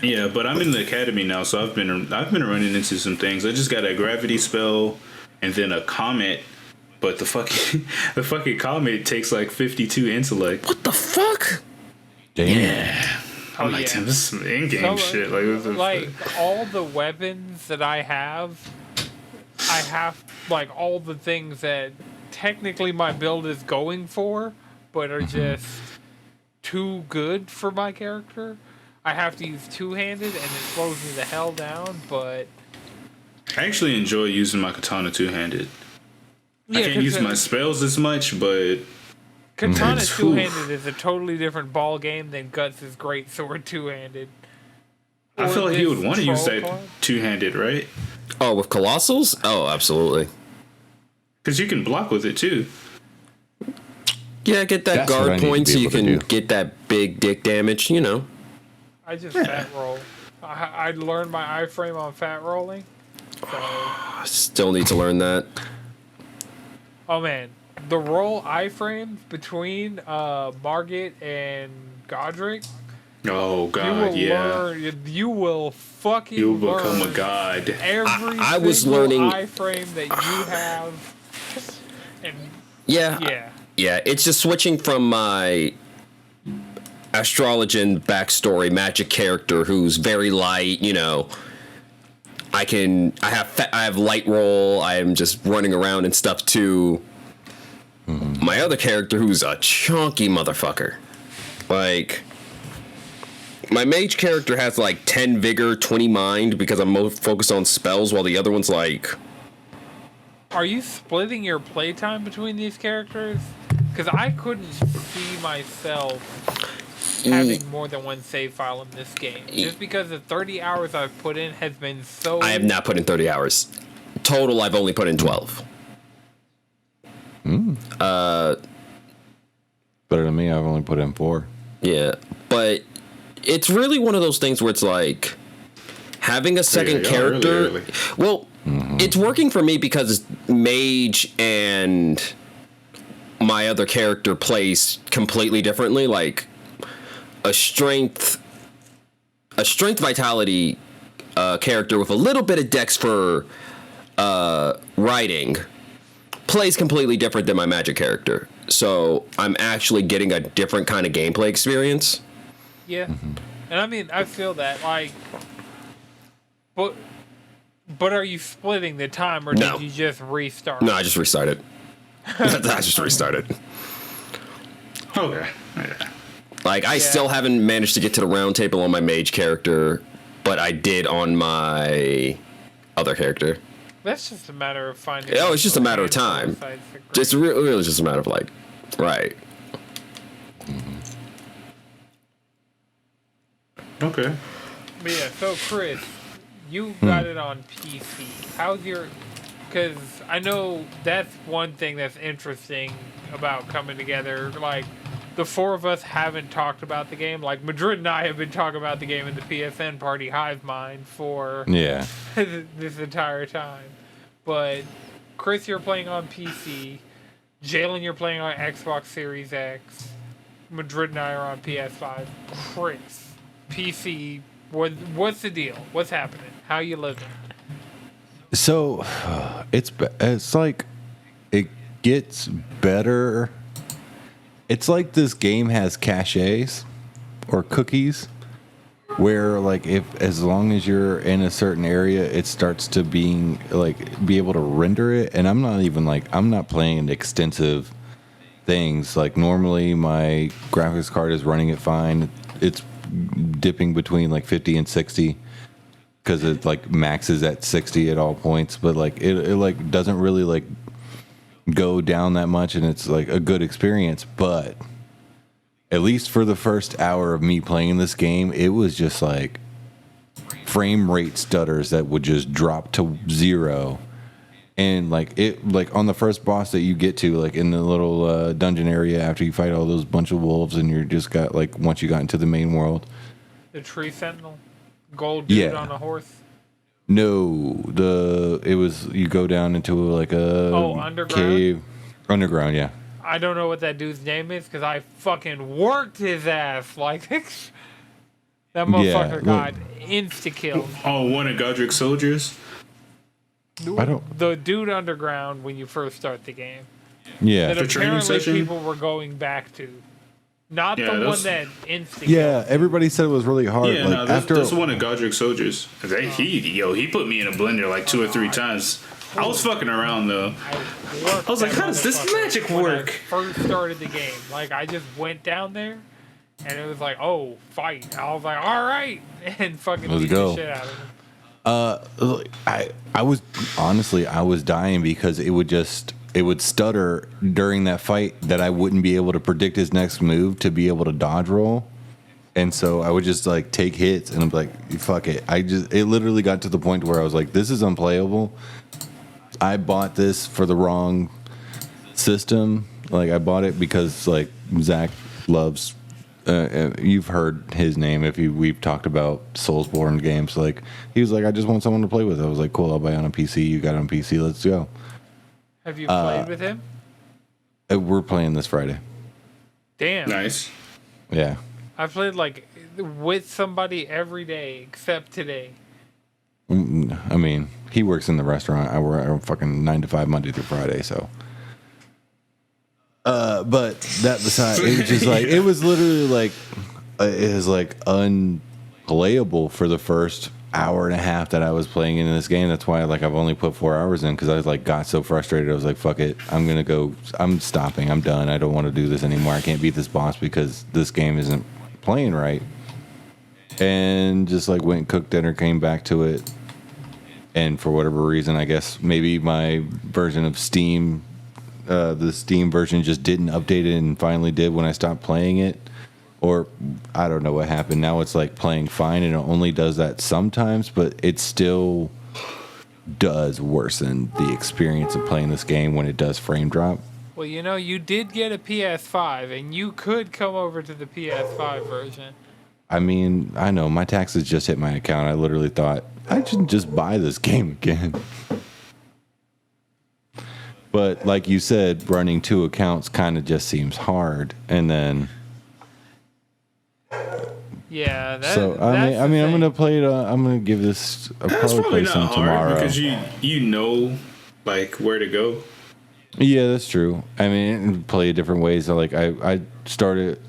Yeah, but I'm in the academy now, so I've been running into some things. I just got a gravity spell and then a comet, but the fucking comet takes like 52 intellect. What the fuck? Damn. Yeah. I'm like, damn, this is some in-game shit. Like, what the fuck? All the weapons that I have like all the things that technically my build is going for, but are just too good for my character. I have to use two-handed, and it slows me the hell down, but... I actually enjoy using my katana two-handed. Yeah, I can't use my spells as much, but... Katana two-handed is a totally different ball game than Guts' great sword two-handed. I feel like he would want to use that two-handed, right? Oh, with Colossals? Oh, absolutely. Because you can block with it, too. Yeah, get that guard point so you can get that big dick damage, you know. I just fat roll. I learned my iframe on fat rolling. So. I still need to learn that. Oh man, the roll iframes between Margit and Godric. Oh god, You will fucking. You'll become a god. Every I was learning iframe that you have. And yeah. It's just switching from my astrologian backstory magic character who's very light, you know. I have light roll. I'm just running around and stuff too. My other character who's a chunky motherfucker. Like my mage character has like 10 vigor, 20 mind because I'm more focused on spells while the other one's like. Are you splitting your playtime between these characters? Because I couldn't see myself having more than one save file in this game. Just because the 30 hours I've put in has been so... I have not put in 30 hours. Total, I've only put in 12. Better than me, I've only put in 4. Yeah, but it's really one of those things where it's like having a second character... Really. Well, it's working for me because mage and my other character plays completely differently. Like a strength vitality character with a little bit of dex for writing plays completely different than my Magic character. So I'm actually getting a different kind of gameplay experience. Yeah. And I mean, I feel that, like, but are you splitting the time, or No. did you just restart? No, I just restarted. I just restarted. Okay. Yeah. Like, I still haven't managed to get to the round table on my mage character, but I did on my other character. That's just a matter of finding. Oh, it's just a matter of time. Just really just a matter of, like, right. Okay. But yeah, so Chris, you got it on PC. How's your? Because I know that's one thing that's interesting about coming together. Like, the four of us haven't talked about the game. Like, Madrid and I have been talking about the game in the PSN party Hive Mind for this entire time. But Chris, you're playing on PC. Jalen, you're playing on Xbox Series X. Madrid and I are on PS5. Chris, PC, what's the deal? What's happening? How you living? So it's like it gets better. It's like this game has caches or cookies where, like, if as long as you're in a certain area, it starts to be able to render it. And I'm not playing extensive things. Like, normally my graphics card is running it fine. It's dipping between like 50 and 60 because it like maxes at 60 at all points, but like it like doesn't really like go down that much, and it's like a good experience. But at least for the first hour of me playing this game, it was just like frame rate stutters that would just drop to 0. And like on the first boss that you get to, like in the little dungeon area after you fight all those bunch of wolves, and you're just got like, once you got into the main world, the tree sentinel, gold dude on a horse. No, you go down into like a underground? cave, underground. Yeah. I don't know what that dude's name is because I fucking worked his ass. Like, that motherfucker got insta-killed. Oh, one of Godric's soldiers? The dude underground when you first start the game. Yeah. That The training apparently session? people were going back to. Not the one that insta-killed. Yeah, everybody said it was really hard. Yeah, like, no, that's one of Godric's soldiers. He put me in a blender like 2 or 3 times. I was fucking around though. I was like, how does this magic work? When I first started the game, like, I just went down there, and it was like, oh, fight. I was like, all right, and fucking beat the shit out of him. I was dying because it would stutter during that fight that I wouldn't be able to predict his next move to be able to dodge roll. And so I would just like take hits and I'm like, fuck it. It literally got to the point where I was like, this is unplayable. I bought this for the wrong system. Like, I bought it because like Zach loves, you've heard his name if we've talked about Soulsborne games. Like, he was like, I just want someone to play with. I was like, cool, I'll buy it on a PC. You got it on PC, let's go. Have you played with him? We're playing this Friday. Damn. Nice. Yeah. I played like with somebody every day except today. I mean, he works in the restaurant. I work fucking 9 to 5 Monday through Friday, so. But that beside, it was just like, it was literally like, it was like unplayable for the first hour and a half that I was playing in this game. That's why like I've only put 4 hours in, because I was like got so frustrated. I was like, fuck it, I'm stopping. I'm done. I don't want to do this anymore. I can't beat this boss because this game isn't playing right. And just like went and cooked dinner, came back to it. And for whatever reason, I guess maybe my version of Steam, the Steam version just didn't update it and finally did when I stopped playing it. Or I don't know what happened. Now it's like playing fine, and it only does that sometimes, but it still does worsen the experience of playing this game when it does frame drop. Well, you know, you did get a PS5, and you could come over to the PS5 version. I mean, I know my taxes just hit my account. I literally thought I should just buy this game again. But like you said, running 2 accounts kind of just seems hard. And then Yeah, that, So I mean, I'm gonna play it. I'm gonna give this. I'll That's probably probably play not some hard tomorrow. because you know like where to go. Yeah, that's true. I mean, play it different ways. So, like I started.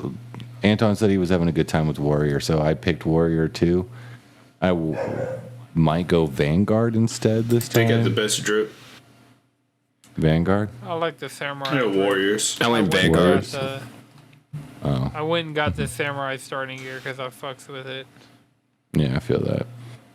Anton said he was having a good time with Warrior, so I picked Warrior too. Might go Vanguard instead this They time. got the best drip. Vanguard. I like the samurai. They're warriors. I went went and Vanguard. got I went and got the samurai starting gear because I fucks with it. Yeah, I feel that.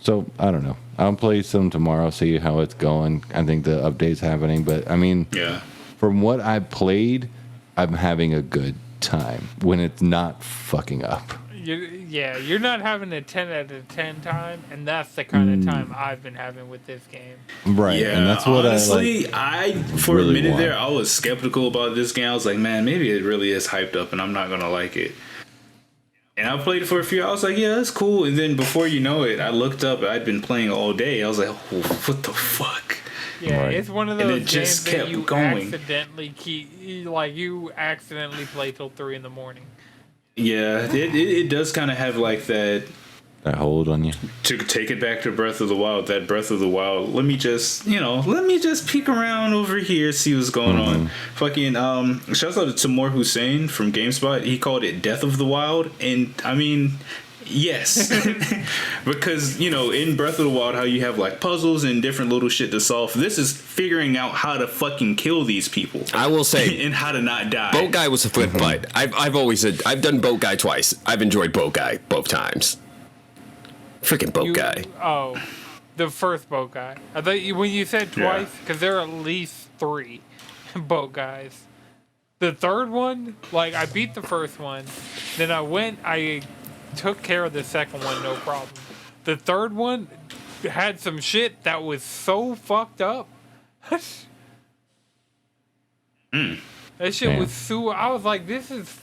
So I don't know. I'll play some tomorrow, see how it's going. I think the update's happening, but I mean, Yeah. from what I played, I'm having a good time when it's not fucking up. You're not having a 10 out of 10 time, and that's the kind of time I've been having with this game. Right, Yeah, and that's what honestly, I for really a minute want. there, I was skeptical about this game. I was like, man, maybe it really is hyped up, and I'm not gonna like it. And I played it for a few. I was like, yeah, that's cool. And then before you know it, I looked up. I'd been playing all day. I was like, oh, what the fuck? Yeah, Right. it's one of And those it just games that kept you going. accidentally you accidentally play till 3 in the morning. Yeah, it does kind of have like that. hold on you. To take it back to Breath of the Wild, that Breath of the Wild, let me just peek around over here, see what's going on. Fucking, shouts out to Tamor Hussein from GameSpot. He called it Death of the Wild, and I mean, yes. Because, in Breath of the Wild, how you have like puzzles and different little shit to solve, this is figuring out how to fucking kill these people. I will say, and how to not die. Boat Guy was a flip fight. I've always said, I've done Boat Guy twice. I've enjoyed Boat Guy both times. Freaking Boat Guy. Oh, the first boat guy. I thought when you said twice, because there are at least 3 boat guys. The third one, like, I beat the first one, then I took care of the second one, no problem. The third one had some shit that was so fucked up. That shit Damn. was so. I was like, this is.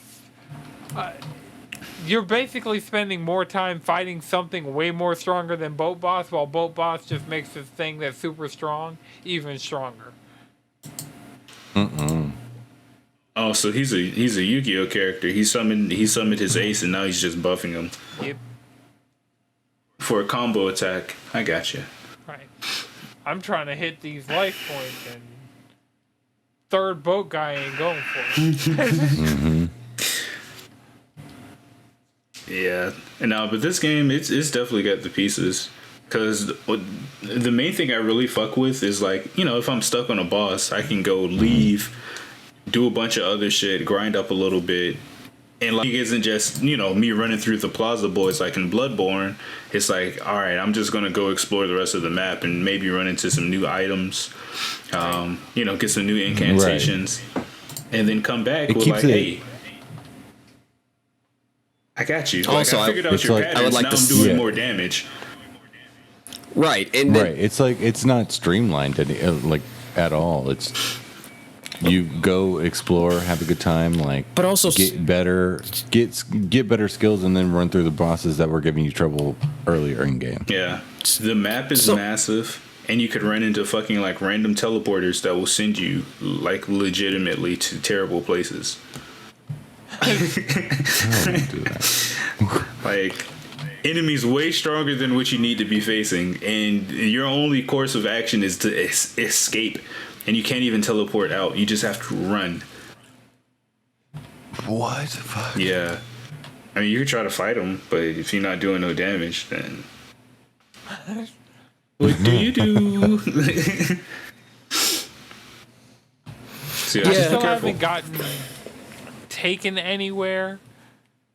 You're basically spending more time fighting something way more stronger than Boat Boss, while Boat Boss just makes this thing that's super strong even stronger. Oh, so he's a Yu-Gi-Oh character. He summoned his ace, and now he's just buffing him Yep. for a combo attack. I gotcha. Right. I'm trying to hit these life points, and third boat guy ain't going for it. Yeah, but this game, it's definitely got the pieces. Because the main thing I really fuck with is like, if I'm stuck on a boss, I can go leave, do a bunch of other shit, grind up a little bit. And like, it isn't just, me running through the Plaza Boys like in Bloodborne. It's like, all right, I'm just going to go explore the rest of the map and maybe run into some new items, get some new incantations, and then come back with like, hey, I got you. Also, I figured out your like- patterns. I would like now to I'm doing see- more damage. Right. And then, Right. It's like it's not streamlined like at all. It's you go explore, have a good time, like But also get better skills, and then run through the bosses that were giving you trouble earlier in game. Yeah. The map is massive, and you could run into fucking like random teleporters that will send you like legitimately to terrible places. I don't do that. Like enemies way stronger than what you need to be facing, and your only course of action is to escape, and you can't even teleport out. You just have to run. What? Fuck. Yeah. I mean, you could try to fight them, but if you're not doing no damage, then what do you do? See, I just still be careful. haven't gotten taken anywhere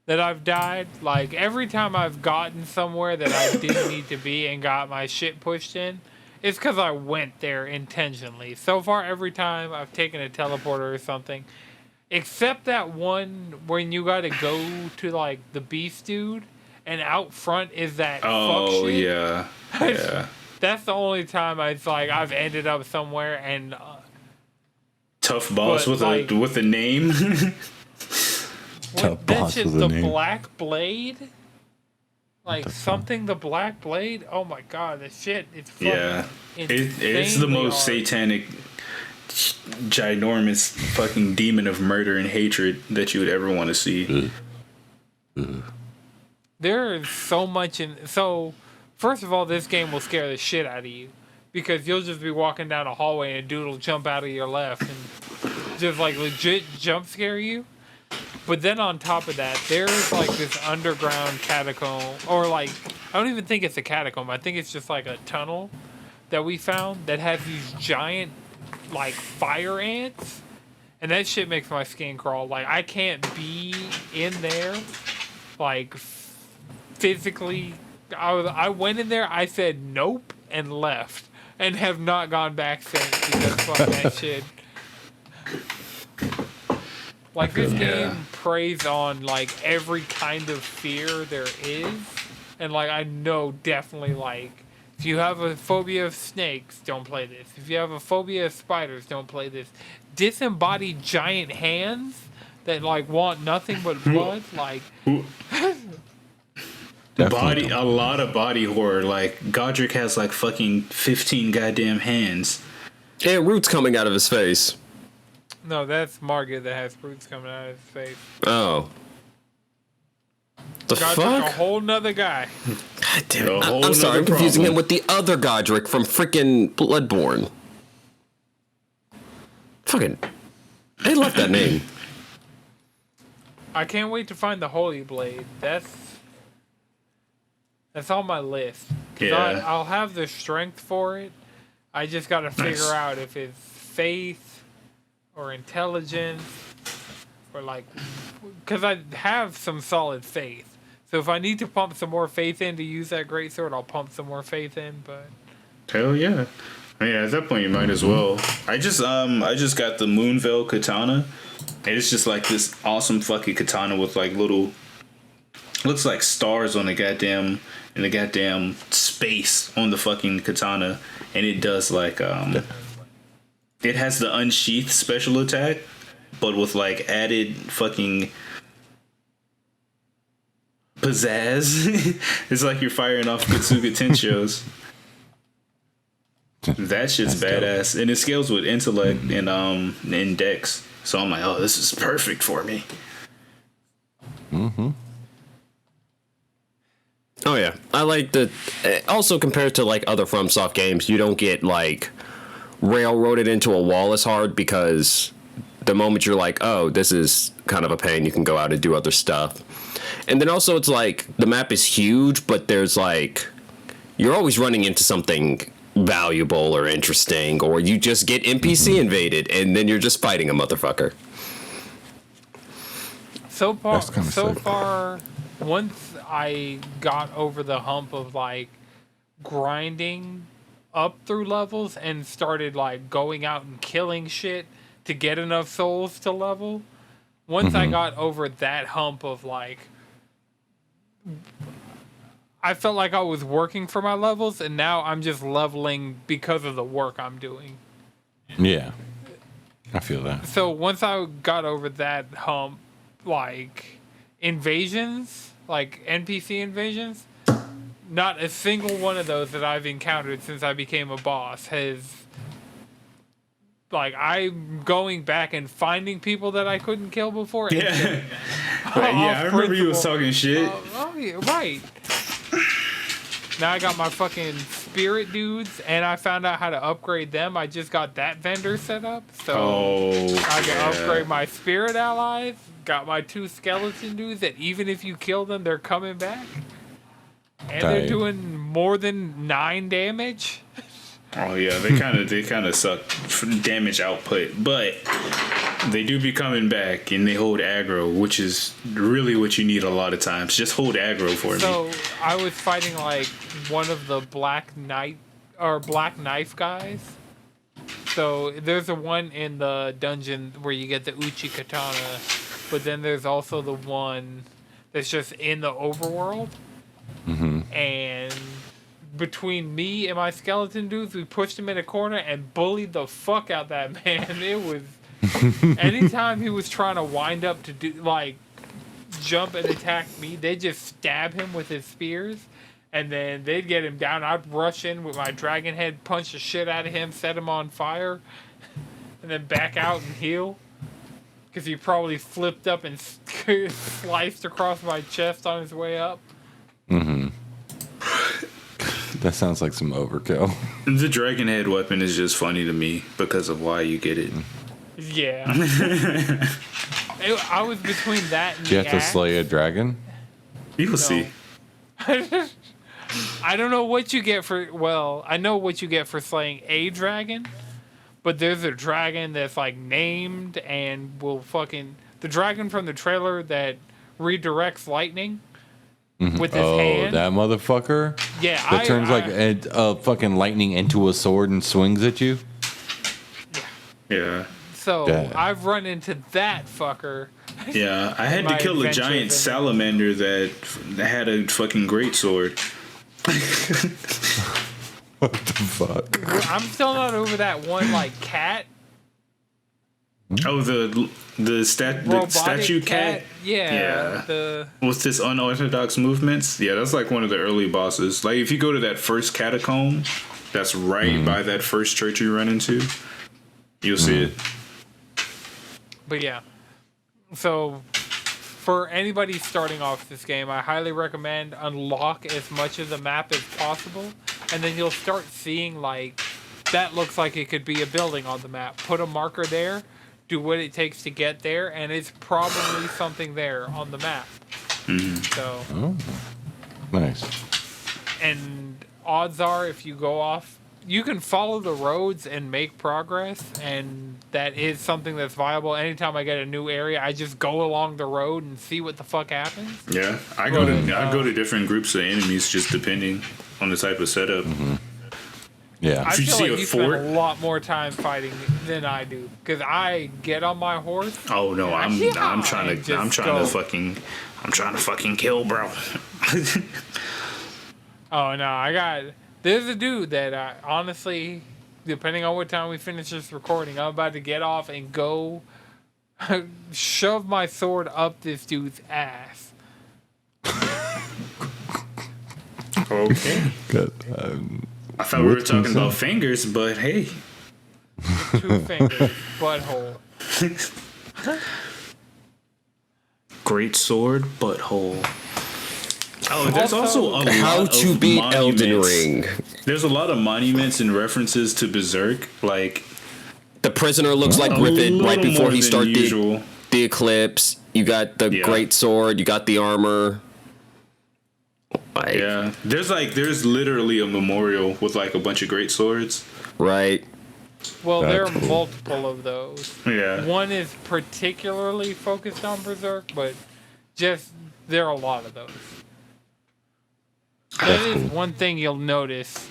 that I've died. Like, every time I've gotten somewhere that I didn't need to be and got my shit pushed in, it's because I went there intentionally. So far, every time I've taken a teleporter or something, except that one when you gotta go to, like, the beast dude, and out front is that fuck shit. Yeah. Yeah. That's the only time I've ended up somewhere and... Tough boss But, with a name. Tough that boss shit, with a the name. Black Blade? Like, something the Black Blade? Oh my god, this shit, it's fucking Yeah. It's the insanely most hard. satanic, ginormous fucking demon of murder and hatred that you would ever want to see. There is so much in. So, first of all, this game will scare the shit out of you because you'll just be walking down a hallway and a dude will jump out of your left and just like legit jump scare you. But then on top of that, there's like this underground catacomb, or like I don't even think it's a catacomb. I think it's just like a tunnel that we found that has these giant like fire ants, and that shit makes my skin crawl. Like I can't be in there, like physically. I went in there. I said nope and left, and have not gone back since because fuck that shit. Like this game preys on like every kind of fear there is, and like I know definitely like if you have a phobia of snakes, don't play this. If you have a phobia of spiders, don't play this. Disembodied giant hands that like want nothing but blood, like a lot of body horror. Like Godric has like fucking 15 goddamn hands. And roots coming out of his face. no, that's Margaret that has roots coming out of his face. Oh. The Godric's fuck? a whole nother guy. God damn it. A whole I'm sorry, I'm nother confusing problem. him with the other Godric from freaking Bloodborne. Fucking. They left that name. I can't wait to find the Holy Blade. That's on my list. 'Cause Yeah. I'll have the strength for it. I just gotta figure out if it's faith or intelligence or like, because I have some solid faith. So if I need to pump some more faith in to use that greatsword, I'll pump some more faith in. But Hell yeah. I mean, at that point, you might as well. I just got the Moonveil katana, and it's just like this awesome fucking katana with like little, looks like stars on the goddamn space on the fucking katana, and it does like it has the unsheath special attack, but with like added fucking pizzazz. It's like you're firing off Katsuga Tenshos. That shit's badass, and it scales with intellect and dex. So I'm like, oh, this is perfect for me. Oh yeah, I like the. Also, compared to like other FromSoft games, you don't get like railroaded into a wall as hard because the moment you're like, oh, this is kind of a pain, you can go out and do other stuff. And then also, it's like the map is huge, but there's like you're always running into something valuable or interesting, or you just get NPC invaded, and then you're just fighting a motherfucker. so far, That's kinda sick. once I got over the hump of like grinding up through levels and started like going out and killing shit to get enough souls to level. Once I got over that hump of like, I felt like I was working for my levels, and now I'm just leveling because of the work I'm doing. Yeah. I feel that. So once I got over that hump, like invasions, like NPC invasions, not a single one of those that I've encountered since I became a boss has. Like, I'm going back and finding people that I couldn't kill before. And Yeah, killing them. I remember you was principle. talking shit. Oh, yeah, right. Now I got my fucking spirit dudes, and I found out how to upgrade them. I just got that vendor set up, so I can upgrade my spirit allies. Got my 2 skeleton dudes that even if you kill them, they're coming back, and they're Tight. doing more than 9 damage. Oh yeah, they kind of suck for damage output, but they do be coming back, and they hold aggro, which is really what you need a lot of times. Just hold aggro for me. So I was fighting like one of the black knife guys. So there's the one in the dungeon where you get the Uchi katana, but then there's also the one that's just in the overworld. And between me and my skeleton dudes, we pushed him in a corner and bullied the fuck out that man. It was anytime he was trying to wind up to do like jump and attack me, they just stab him with his spears, and then they'd get him down. I'd rush in with my dragon head, punch the shit out of him, set him on fire, and then back out and heal. Because he probably flipped up and sliced across my chest on his way up. That sounds like some overkill. The dragon head weapon is just funny to me because of why you get it. Yeah. I was between that and Do you the have to axe. slay a dragon? You will see. I don't know what you get for. Well, I know what you get for slaying a dragon, but there's a dragon that's like named and will fucking the dragon from the trailer that redirects lightning with his hand. That motherfucker? Yeah, That turns like a fucking lightning into a sword and swings at you? Yeah. So Yeah. I've run into that fucker. Yeah, I had to My kill a adventures giant in- salamander that had a fucking great sword. What the fuck? I'm still not over that one like cat. Oh, the Robotic statue cat Yeah. Yeah. The with this unorthodox movements. Yeah, that's like one of the early bosses. Like if you go to that first catacomb, that's right by that first church you run into, you'll see it. But yeah. So for anybody starting off this game, I highly recommend unlock as much of the map as possible, and then you'll start seeing like that looks like it could be a building on the map. Put a marker there, do what it takes to get there, and it's probably something there on the map. So Oh, nice. and odds are if you go off you can follow the roads and make progress, and that is something that's viable. Anytime I get a new area, I just go along the road and see what the fuck happens. Yeah, I go to different groups of enemies just depending on the type of setup. Yeah. I If you feel see like a you fort- spend a lot more time fighting than I do, because I get on my horse. Oh no, I'm trying and to fucking kill, bro. Oh no, there's a dude that I honestly, depending on what time we finish this recording, I'm about to get off and go shove my sword up this dude's ass. Okay. Good. I thought we were What's talking inside? about fingers, but hey. 2 fingers, butthole. Great sword, butthole. Oh, there's also a lot How to of beat Elden monuments. Ring. There's a lot of monuments and references to Berserk, like The prisoner looks like a Griffin right little before more he than starts usual. the eclipse. You got the Yeah. great sword. You got the armor. Like, Yeah, there's literally a memorial with like a bunch of great swords. right. Well, there are That's cool. multiple of those. Yeah, One is particularly focused on Berserk, but there are a lot of those. That That's is cool. one thing you'll notice.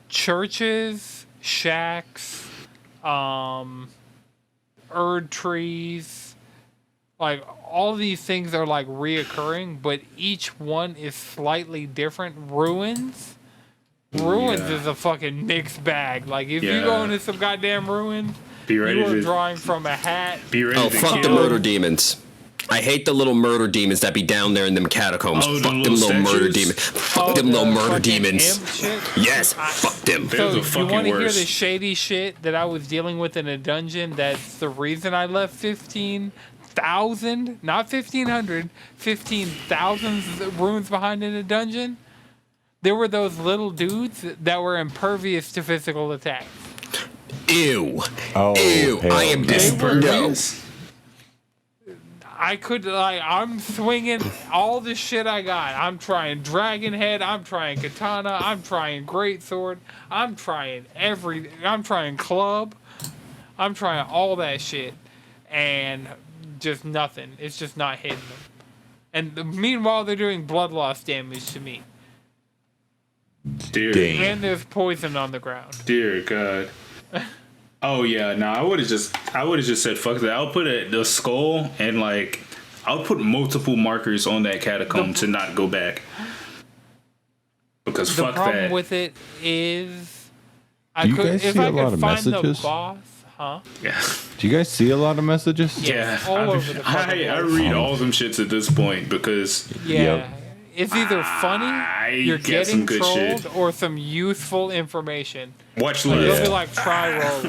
Churches, shacks, erd trees, like all these things are like reoccurring, but each one is slightly different. Ruins Yeah. is a fucking mixed bag. Like if you Yeah. go into some goddamn ruins, be ready you are to drawing from a hat. be ready Oh, to fuck the kill. murder demons. I hate the little murder demons that be down there in them catacombs. Oh, the fuck them little little murder statues? demons. Fuck Oh, them the little murder fucking demons. imp shit. Yes, fuck them. They're So the you fucking want to hear worst. the shady shit that I was dealing with in a dungeon? That's the reason I left 15,000, not 1,500, 15,000 runes behind in a dungeon. There were those little dudes that were impervious to physical attacks. Ew. Oh, Ew. hell I am no. dis- no. Impervious? I could I'm swinging all the shit I got. I'm trying Dragon Head. I'm trying Katana. I'm trying Greatsword. I'm trying Club. I'm trying all that shit, and just nothing. It's just not hitting them. And meanwhile, they're doing blood loss damage to me. Dear, Dang. And there's poison on the ground. dear God. Oh yeah, no, I would have just said fuck that. I'll put the skull and like I'll put multiple markers on that catacomb to not go back. Because The fuck problem that. with it is, Do you guys see a lot of find messages? the boss, huh? Yeah. Do you guys see a lot of messages? Yeah. all I, over the fucking I place. read all them shits at this point because Yeah. Yep. It's either funny, you're get some getting good trolled, shit. or some useful information. watch They'll list. be like, try roll.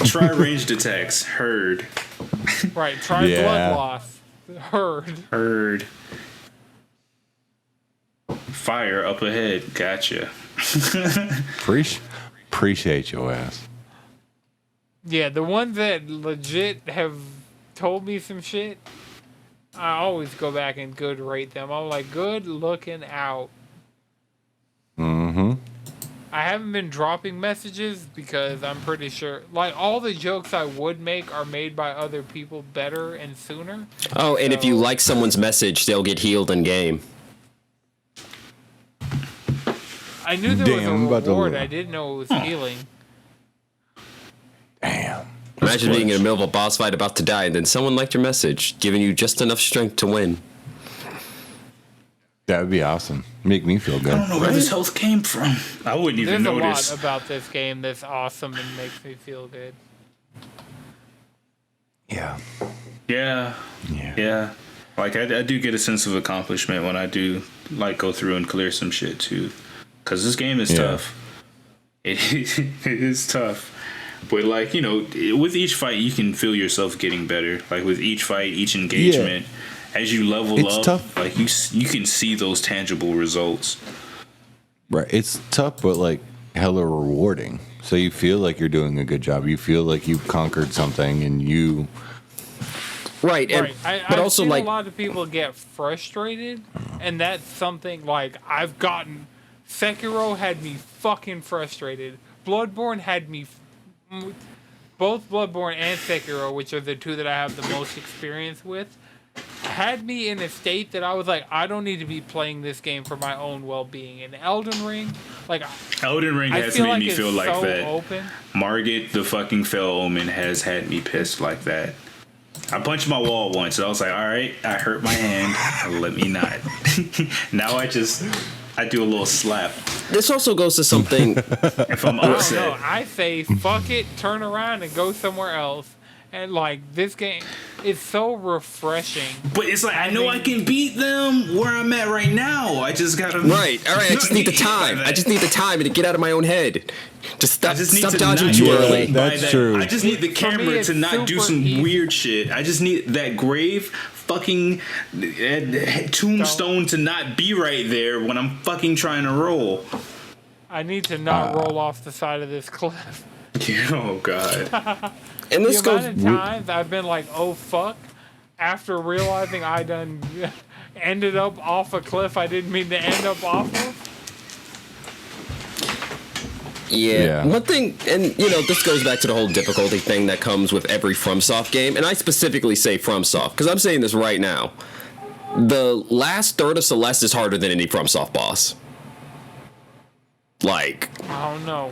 Try ranged attacks. Heard. Right, try Yeah. blood loss. Heard. Heard. Fire up ahead. Gotcha. Appreciate your ass. Yeah, the ones that legit have told me some shit, I always go back and good rate them. I'm like, good looking out. Mm-hmm. I haven't been dropping messages because I'm pretty sure, like, all the jokes I would make are made by other people better and sooner. Oh, and if you So- like someone's message, they'll get healed in game. I knew there Damn, I'm was about a to reward. look. I didn't know it was healing. Damn. Imagine being in the middle of a boss fight about to die, and then someone liked your message, giving you just enough strength to win. That would be awesome. Make me feel I good. don't know where this health came from. I wouldn't even There's notice. a lot about this game that's awesome and makes me feel good. Yeah. Yeah. Yeah. Like, I do get a sense of accomplishment when I do, like, go through and clear some shit, too. Because this game is tough. It is tough. But, like, you know, with each fight, you can feel yourself getting better. Like, with each fight, each engagement, as you level It's up, tough. like, you can see those tangible results. Right. It's tough, but like hella rewarding. So you feel like you're doing a good job. You feel like you've conquered something, and you. Right, and, Right. but I've also seen like a lot of people get frustrated, and that's something like I've gotten. Sekiro had me fucking frustrated. Bloodborne had me. Both Bloodborne and Sekiro, which are the two that I have the most experience with, had me in a state that I was like, I don't need to be playing this game for my own well-being. And Elden Ring, like, Elden Ring I has feel made like me it's feel like so that. open. Margit, the fucking Fell Omen, has had me pissed like that. I punched my wall once, and I was like, all right, I hurt my hand. Let me not. Now I do a little slap this also goes to something. if I'm I don't know. upset. I say fuck it, turn around and go somewhere else. And like this game is so refreshing. But it's like, I know I can beat them where I'm at right now. I just gotta. Right, all right, I just need the time. I just need the time to get out of my own head. Just stop dodging too not- early. That's true. I just need the For me, camera it's to not do super some easy. weird shit. I just need that grave fucking tombstone to not be right there when I'm fucking trying to roll. I need to not roll off the side of this cliff. Oh god. And The this goes. amount of times I've been like, oh fuck, after realizing I done ended up off a cliff I didn't mean to end up off of. Yeah. Yeah. One thing, and you know, this goes back to the whole difficulty thing that comes with every FromSoft game, and I specifically say FromSoft because I'm saying this right now. The last third of Celeste is harder than any FromSoft boss. Like, I don't know.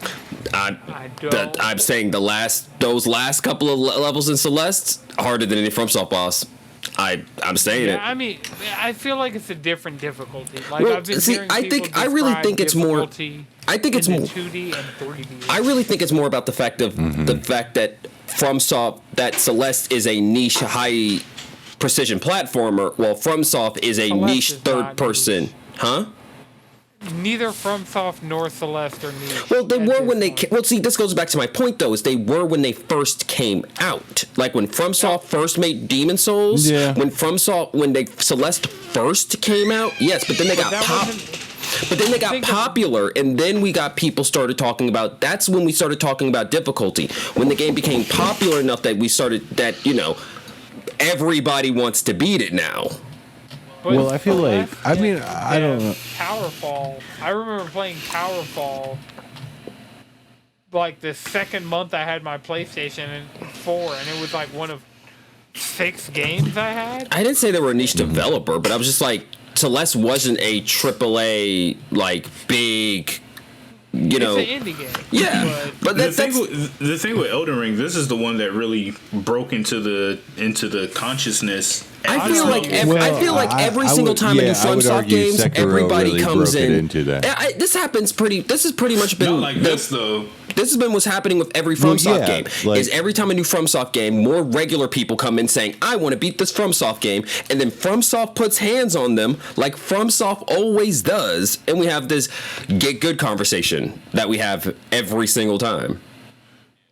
I don't. I'm saying those last couple of levels in Celeste harder than any FromSoft boss. I'm saying Yeah, it. I mean, I feel like it's a different difficulty. Like Well, I've been see, hearing I people think- I really describe think it's more- difficulty I think it's into more. 2D and 3D. I really think it's more about the fact of the fact that FromSoft that Celeste is a niche high precision platformer, while FromSoft is a Celeste niche is not third person. niche. Huh? Neither FromSoft nor Celeste are niche. Well, they at were this when they. point. Well, see, this goes back to my point though. Is they were when they first came out. Like when FromSoft first made Demon Souls. Yeah. When Celeste first came out. Yes, but then they got that pop. wasn't- But then they got Think of- popular, and then we got people started talking about. That's when we started talking about difficulty. When the game became popular enough that we started that everybody wants to beat it now. But Well, I feel like- Celeste I mean, and, I don't know. Towerfall. I remember playing Towerfall like the second month I had my PlayStation 4, and it was like one of 6 games I had. I didn't say they were a niche developer, but I was just like, Celeste wasn't a AAA like big, It's an indie game. Yeah, but that's The thing with Elden Ring, this is the one that really broke into the consciousness. I feel like Well, every I single would- time in yeah, new I would FromSoft argue games, Sekiro everybody really comes broke it in. into that. This happens This has pretty much been not like this though. This has been what's happening with every Well, FromSoft yeah, game. like- Is every time a new FromSoft game, more regular people come in saying, "I want to beat this FromSoft game," and then FromSoft puts hands on them, like FromSoft always does, and we have this get good conversation that we have every single time.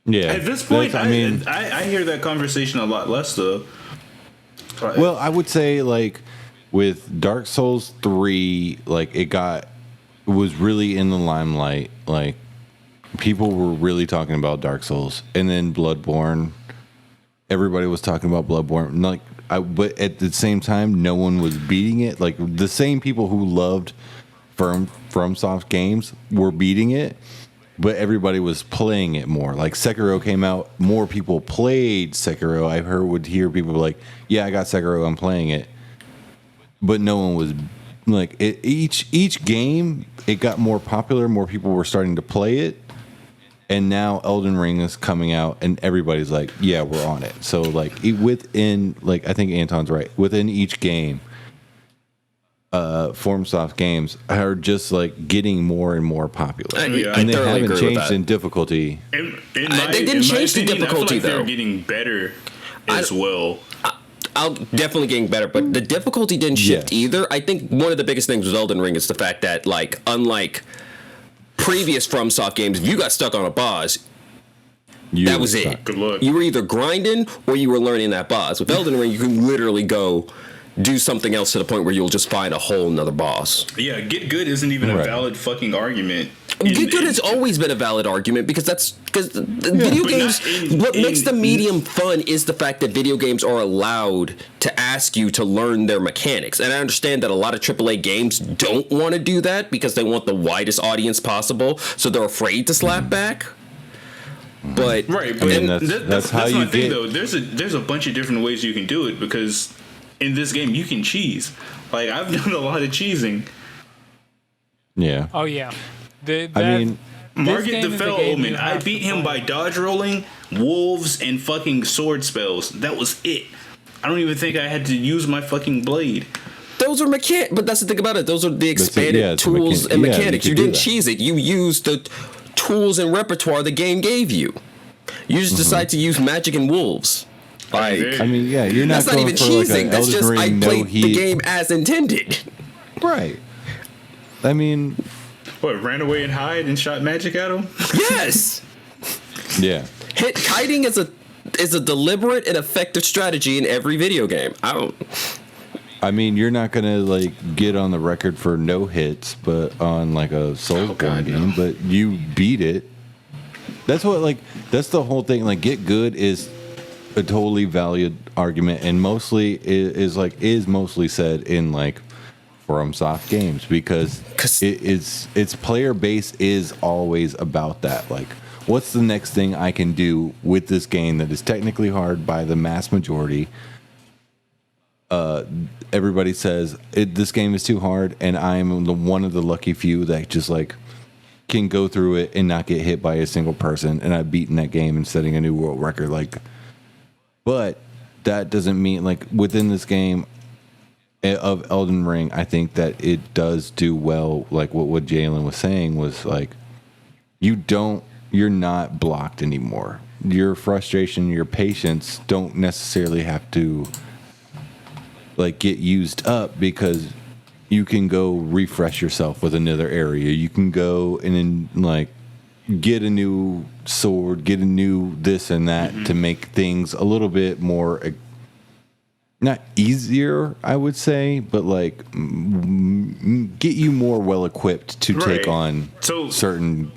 Yeah. At this point, That's- I hear that conversation a lot less though. Well, I would say like with Dark Souls 3, like it was really in the limelight. Like people were really talking about Dark Souls, and then Bloodborne. Everybody was talking about Bloodborne. Like, but at the same time, no one was beating it. Like the same people who loved FromSoft games were beating it, but everybody was playing it more. Like Sekiro came out, more people played Sekiro. I would hear people like, "Yeah, I got Sekiro, I'm playing it," but no one was like each game. It got more popular, more people were starting to play it. And now Elden Ring is coming out, and everybody's like, "Yeah, we're on it." So, like, within, like, I think Anton's right. Within each game, FromSoft games are just like getting more and more popular, and they haven't changed in difficulty. They didn't change the difficulty, though. They're getting better as well. I'll definitely getting better, but the difficulty didn't shift either. I think one of the biggest things with Elden Ring is the fact that, like, unlike previous FromSoft games, if you got stuck on a boss, that was it. Good luck. You were either grinding or you were learning that boss. With Elden Ring, you can literally go do something else to the point where you'll just find a whole nother boss. Yeah, get good isn't even a valid fucking argument. Get good has always been a valid argument because video games. What makes the medium fun is the fact that video games are allowed to ask you to learn their mechanics. And I understand that a lot of AAA games don't want to do that because they want the widest audience possible, so they're afraid to slap back. But right, but that's how you get. Though there's a bunch of different ways you can do it because in this game you can cheese. Like I've done a lot of cheesing. Yeah. Oh yeah. Margaret the Fell Omen. I beat him by dodge rolling, wolves, and fucking sword spells. That was it. I don't even think I had to use my fucking blade. Those are but that's the thing about it. Those are the expanded tools and mechanics. You didn't cheese it. You used the tools and repertoire the game gave you. You just decide to use magic and wolves. Like, you're not. That's not even cheesing. That's just I played the game as intended. Right. I mean. What, ran away and hide and shot magic at him? Yes. Yeah. Kiting is a deliberate and effective strategy in every video game. You're not gonna like get on the record for no hits, but on like a Soulsborne game, but you beat it. That's the whole thing. Like, get good is a totally valid argument, and mostly is mostly said in like FromSoft games because its player base is always about that. Like, what's the next thing I can do with this game that is technically hard by the mass majority? Everybody says this game is too hard, and I'm one of the lucky few that just like can go through it and not get hit by a single person, and I've beaten that game and setting a new world record. Like, but that doesn't mean like within this game of Elden Ring, I think that it does do well. Like what Jalen was saying was like, you're not blocked anymore. Your frustration, your patience don't necessarily have to like get used up because you can go refresh yourself with another area. You can go and then like get a new sword, get a new this and that to make things a little bit more not easier, I would say, but like get you more well equipped to take on certain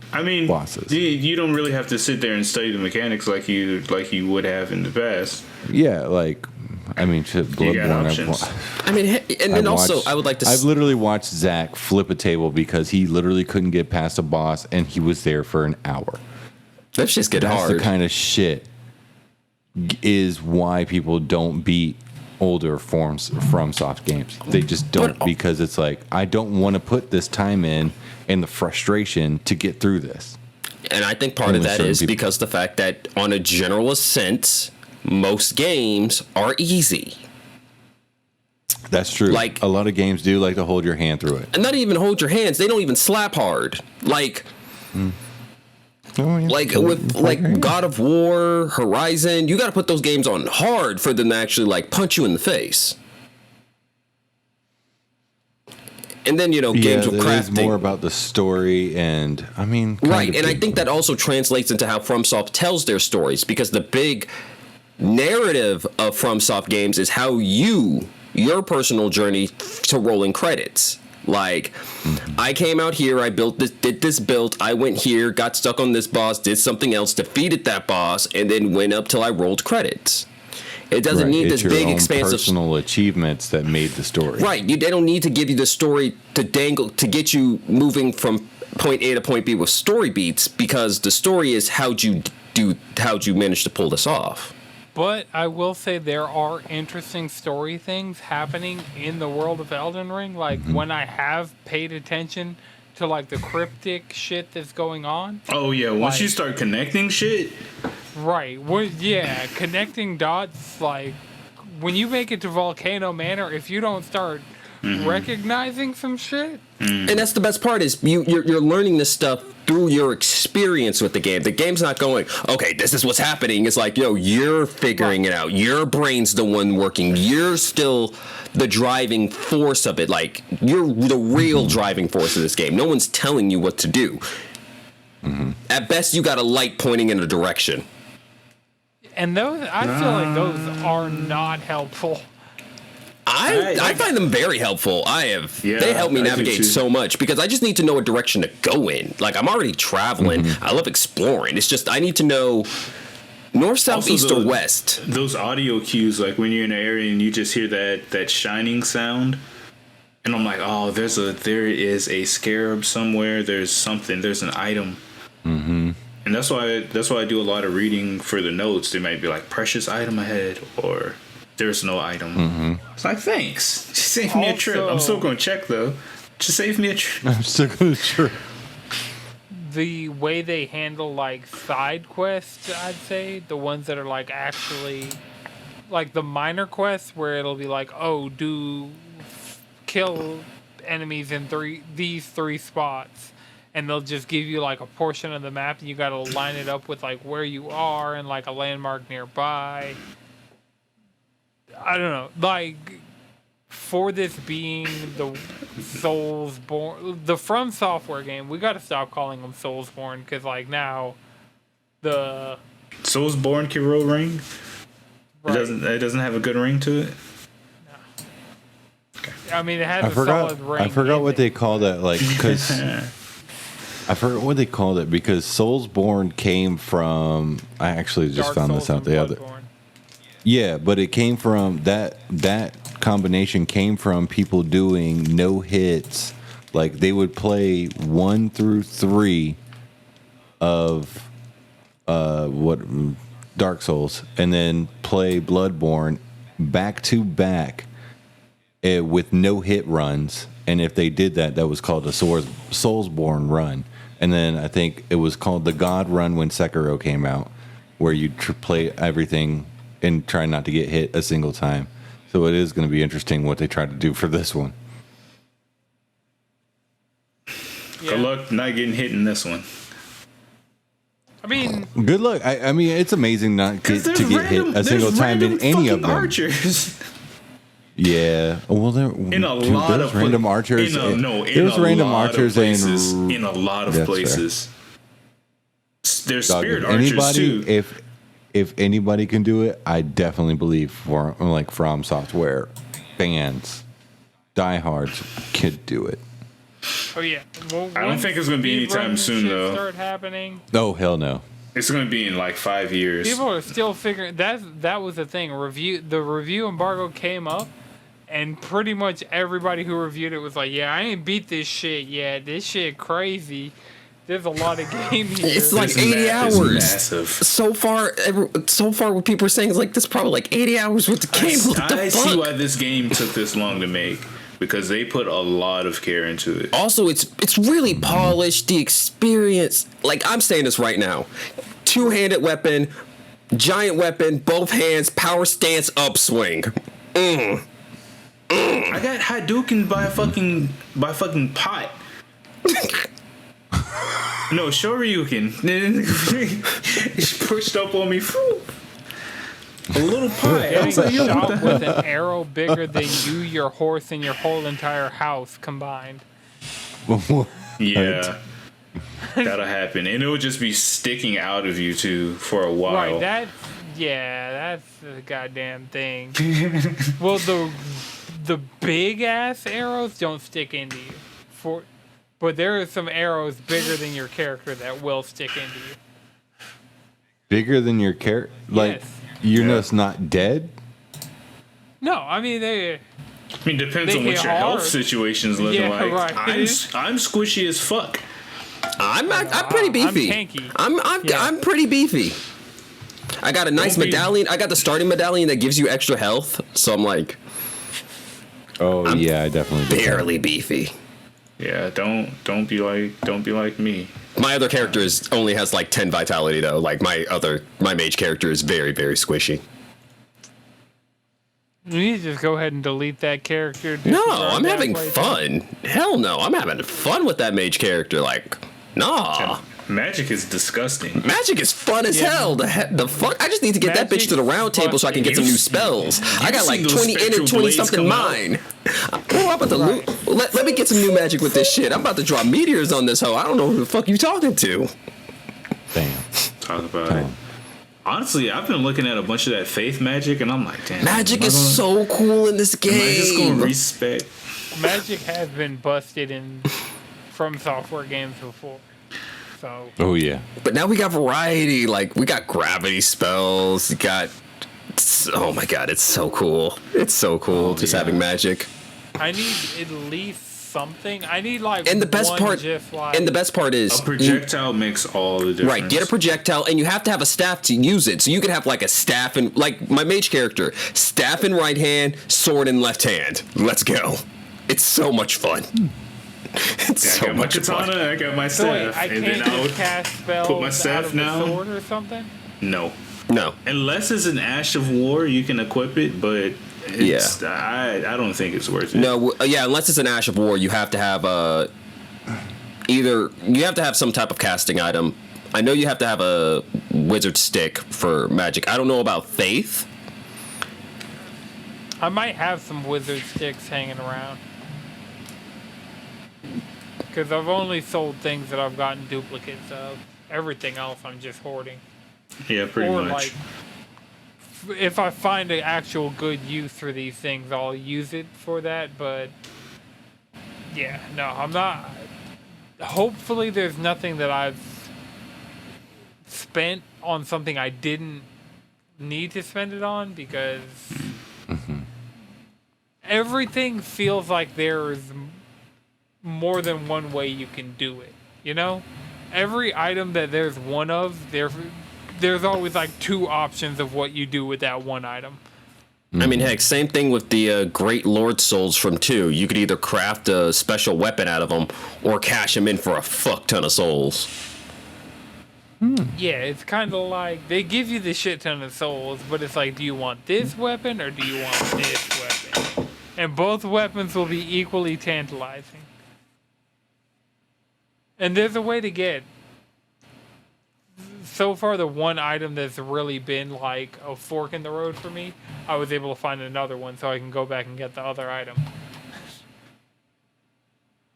bosses. You don't really have to sit there and study the mechanics like you would have in the past. Yeah, like Bloodborne. I would like to. I've literally watched Zach flip a table because he literally couldn't get past a boss, and he was there for an hour. That's just hard. That's the kind of shit is why people don't beat older forms FromSoft games. They just don't because it's like I don't want to put this time in and the frustration to get through this. And I think part of that is because the fact that on a general sense, most games are easy. That's true. Like a lot of games do like to hold your hand through it. And not even hold your hands. They don't even slap hard. Like with God of War, Horizon, you got to put those games on hard for them to actually like punch you in the face. And then games with crafting. It's more about the story, and right. And I think that also translates into how FromSoft tells their stories because the big narrative of FromSoft games is how you your personal journey to rolling credits. Like, I came out here, I did this build, I went here, got stuck on this boss, did something else, defeated that boss, and then went up till I rolled credits. It doesn't need this big, expansive personal achievements that made the story. Right, they don't need to give you the story to get you moving from point A to point B with story beats, because the story is how'd you manage to pull this off. But I will say there are interesting story things happening in the world of Elden Ring. Like, when I have paid attention to, like, the cryptic shit that's going on. Oh, yeah. Once you start connecting shit. Right. Well, yeah, connecting dots, like, when you make it to Volcano Manor, if you don't start recognizing some shit. And that's the best part is you're learning this stuff through your experience with the game. The game's not going, okay, this is what's happening. It's like, yo, you're figuring it out. Your brain's the one working. You're still the driving force of it. Like, you're the real driving force of this game. No one's telling you what to do. At best, you got a light pointing in a direction. And those, I feel like those are not helpful. I find them very helpful. They help me navigate so much because I just need to know a direction to go in. Like, I'm already traveling. I love exploring. It's just I need to know north, south, east, or west. Those audio cues, like when you're in an area and you just hear that shining sound, and I'm like, oh, there is a scarab somewhere. There's something. There's an item. And that's why I do a lot of reading for the notes. They might be like precious item ahead or there's no item. It's like, thanks. Just save me a trip. I'm still going to check, though. Just save me a trip. I'm still going to trip. The way they handle, like, side quests, I'd say, the ones that are, like, actually, like, the minor quests where it'll be like, oh, kill enemies in these three spots. And they'll just give you, like, a portion of the map, and you got to line it up with, like, where you are and, like, a landmark nearby. I don't know, like, for this being the Soulsborne, the From Software game, we gotta stop calling them Soulsborne, because, like, now, the... Soulsborne can roll ring? Right. It doesn't have a good ring to it? No. Okay. I mean, it has a solid ring. I forgot what they call that, like, because... I forgot what they called it, because Soulsborne came from... I actually just found this out the other... Yeah, but it came from that combination came from people doing no hits. Like, they would play 1 through 3 of Dark Souls, and then play Bloodborne back to back with no hit runs. And if they did that, that was called a Soulsborne run. And then I think it was called the God run when Sekiro came out, where you play everything and try not to get hit a single time. So it is going to be interesting what they try to do for this one. Yeah. Good luck not getting hit in this one. I mean... Good luck. I mean, it's amazing not to get hit a single time in any of them. Archers. Yeah. Well, there's random archers. There's random archers in a lot of places. There's spirit archers too. If anybody can do it, I definitely believe From Software fans, diehards could do it. Oh yeah. Well, I don't think it's going to be anytime soon, though. Start happening. Oh hell no. It's going to be in like 5 years. People are still figuring that was the thing. The review embargo came up, and pretty much everybody who reviewed it was like, "Yeah, I ain't beat this shit yet. This shit crazy." There's a lot of game here. It's like 80 hours. Massive. So far, what people are saying is like, this is probably like 80 hours with the game. I see why this game took this long to make, because they put a lot of care into it. Also, it's really polished. The experience, like, I'm saying this right now, 2-handed weapon, giant weapon, both hands, power stance, upswing. I got Hadouken by a fucking pot. No, Shoryuken. Pushed up on me. A little pie. Getting shot with an arrow bigger than you, your horse, and your whole entire house combined. Yeah. That'll happen. And it'll just be sticking out of you, too, for a while. Right, that's the goddamn thing. Well, the big ass arrows don't stick into you. But there are some arrows bigger than your character that will stick into you. Bigger than your character? Like, Yes. you're just not dead? No, I mean Depends They on what hit your health hard. situation's looking Yeah, like. right. I'm squishy as fuck. I'm pretty beefy. I'm tanky. I'm pretty beefy. I got a nice Don't be- medallion. I got the starting medallion that gives you extra health. So I'm like Oh, yeah, I definitely do. barely beefy. Yeah, don't be like me. My other character only has like 10 vitality though. Like my mage character is very, very squishy. You need to just go ahead and delete that character. No, disregard I'm that having playthrough. fun. Hell no, I'm having fun with that mage character. Like, nah. Magic is disgusting. Magic is fun as hell. The fuck? I just need to get that bitch to the round table so I can get some new spells. I got like seen those 20 in spectral and 20 blades something come out? mine. Oh, I'm about to loot. Let me get some new magic with this shit. I'm about to drop meteors on this hoe. I don't know who the fuck you talking to. Damn. Talk about it. Honestly, I've been looking at a bunch of that faith magic, and I'm like, damn. Magic is so cool in this Am I just gonna game. respect? Magic has been busted in From Software games before. So Oh, yeah. But now we got variety. Like, we got gravity spells. We got. Oh my god, it's so cool. It's so cool just having magic. I need at least something. I need like And the best one part, just like and the best part is A projectile makes all the difference. right, get a projectile, and you have to have a staff to use it. So you could have like a staff in, like my mage character, staff in right hand, sword in left hand. Let's go. It's so much fun. It's I so got my much katana, fun. I got my so wait, staff, I and can't then I would just cast spells put my out staff of the now. sword or something. No, No. unless it's an Ash of War, you can equip it, but it's, I don't think it's worth it. No, yeah, unless it's an Ash of War, you have to have either you have to have some type of casting item. I know you have to have a wizard stick for magic. I don't know about faith. I might have some wizard sticks hanging around. Because I've only sold things that I've gotten duplicates of. Everything else I'm just hoarding. Yeah, pretty Or much. like, if I find an actual good use for these things, I'll use it for that. But yeah, no, I'm not. Hopefully, there's nothing that I've spent on something I didn't need to spend it on, because everything feels like there's more than one way you can do it. You know, every item that there's one of, there's always like two options of what you do with that one item. I mean, heck, same thing with the Great Lord Souls from 2. You could either craft a special weapon out of them or cash them in for a fuck ton of souls. Yeah, it's kind of like they give you the shit ton of souls, but it's like, do you want this weapon or do you want this weapon? And both weapons will be equally tantalizing. And there's a way to get. So far, the one item that's really been like a fork in the road for me, I was able to find another one so I can go back and get the other item.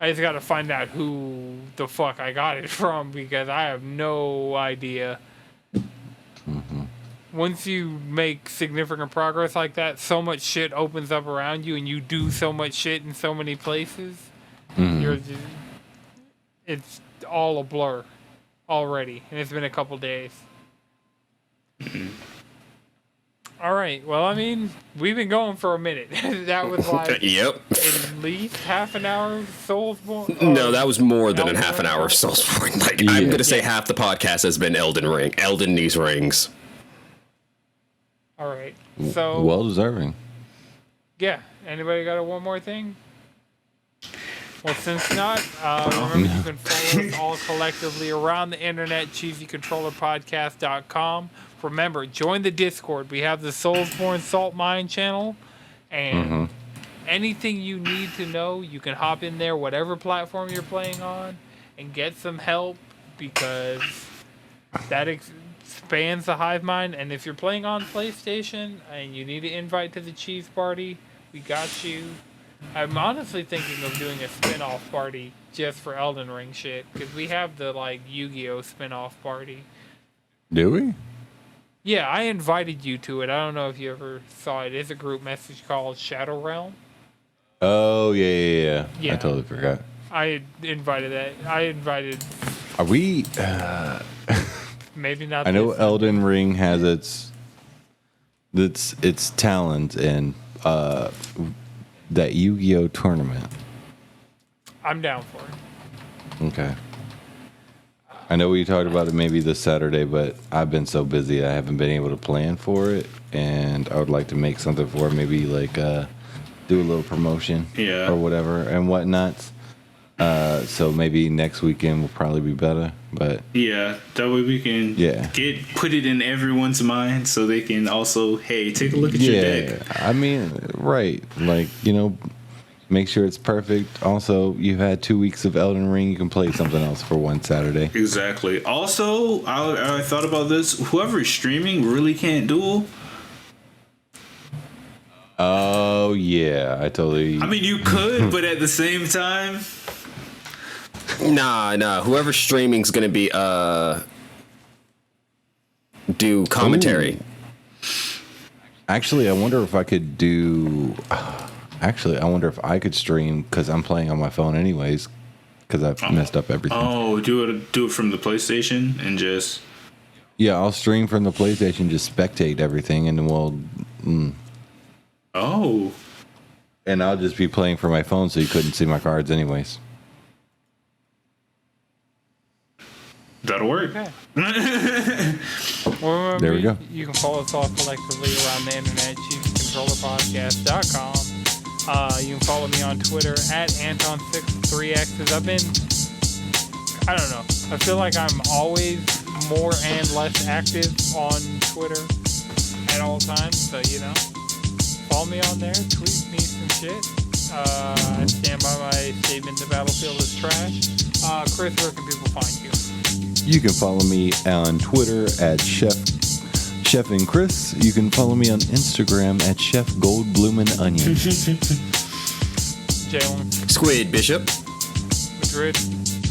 I just gotta find out who the fuck I got it from, because I have no idea. Once you make significant progress like that, so much shit opens up around you and you do so much shit in so many places. You're just, it's all a blur already, and it's been a couple days. All right, well, I mean, we've been going for a minute. That was like Yep. at least half an hour of Soulsborne. No, that was more than a Elden half an Ring? hour of Soulsborne. Like, I'm going to say half the podcast has been Elden Ring. Elden these rings. All right, so Well deserving. yeah, anybody got one more thing? Well, since not, remember you can follow us all collectively around the internet, cheesycontrollerpodcast.com. Remember, join the Discord. We have the Soulsborne Salt Mine channel, and anything you need to know, you can hop in there, whatever platform you're playing on, and get some help, because that expands the hive mind. And if you're playing on PlayStation and you need an invite to the cheese party, we got you. I'm honestly thinking of doing a spin-off party just for Elden Ring shit, because we have the like Yu-Gi-Oh spin-off party. Do we? Yeah, I invited you to it. I don't know if you ever saw it. It's a group message called Shadow Realm. Oh yeah. Yeah. I totally forgot. I invited that. I invited Are we? maybe not. I know this time. Elden Ring has its talent in that Yu-Gi-Oh tournament. I'm down for it. Okay. I know we talked about it maybe this Saturday, but I've been so busy I haven't been able to plan for it, and I would like to make something for it, maybe like do a little promotion Yeah. or whatever and whatnot. So maybe next weekend will probably be better, but Yeah, that way we can put it in everyone's mind so they can also, hey, take a look at your deck. I mean, right, like, you know, make sure it's perfect. Also, you've had 2 weeks of Elden Ring. You can play something else for one Saturday. Exactly. Also, I thought about this. Whoever is streaming really can't duel. Oh yeah, I totally. I mean, you could, but at the same time, Nah. Whoever's streaming's gonna be do commentary. Ooh. Actually, I wonder if I could do. Actually, I wonder if I could stream because I'm playing on my phone anyways. Because I've messed up everything. oh, do it from the PlayStation and just. Yeah, I'll stream from the PlayStation, just spectate everything, and then we'll. Oh. And I'll just be playing for my phone, so you couldn't see my cards anyways. That'll work. Okay. Well, remember, There we go. You can follow us all collectively around the internet. ChiefControllerPodcast.com. You can follow me on Twitter at Anton63X's. I don't know. I feel like I'm always more and less active on Twitter at all times. So, you know, follow me on there. Tweet me some shit. I stand by my statement: the battlefield is trash. Chris, where can people find you? You can follow me on Twitter at Chef and Chris. You can follow me on Instagram at Chef Goldbloomin' Onion. Jalen, Squid Bishop. Madrid.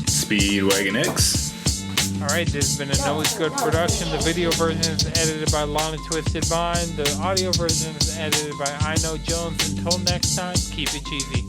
Speedwagon X. All right, this has been a No It's Good production. The video version is edited by Lana Twisted Mind. The audio version is edited by Iknowjones. Until next time, keep it cheesy.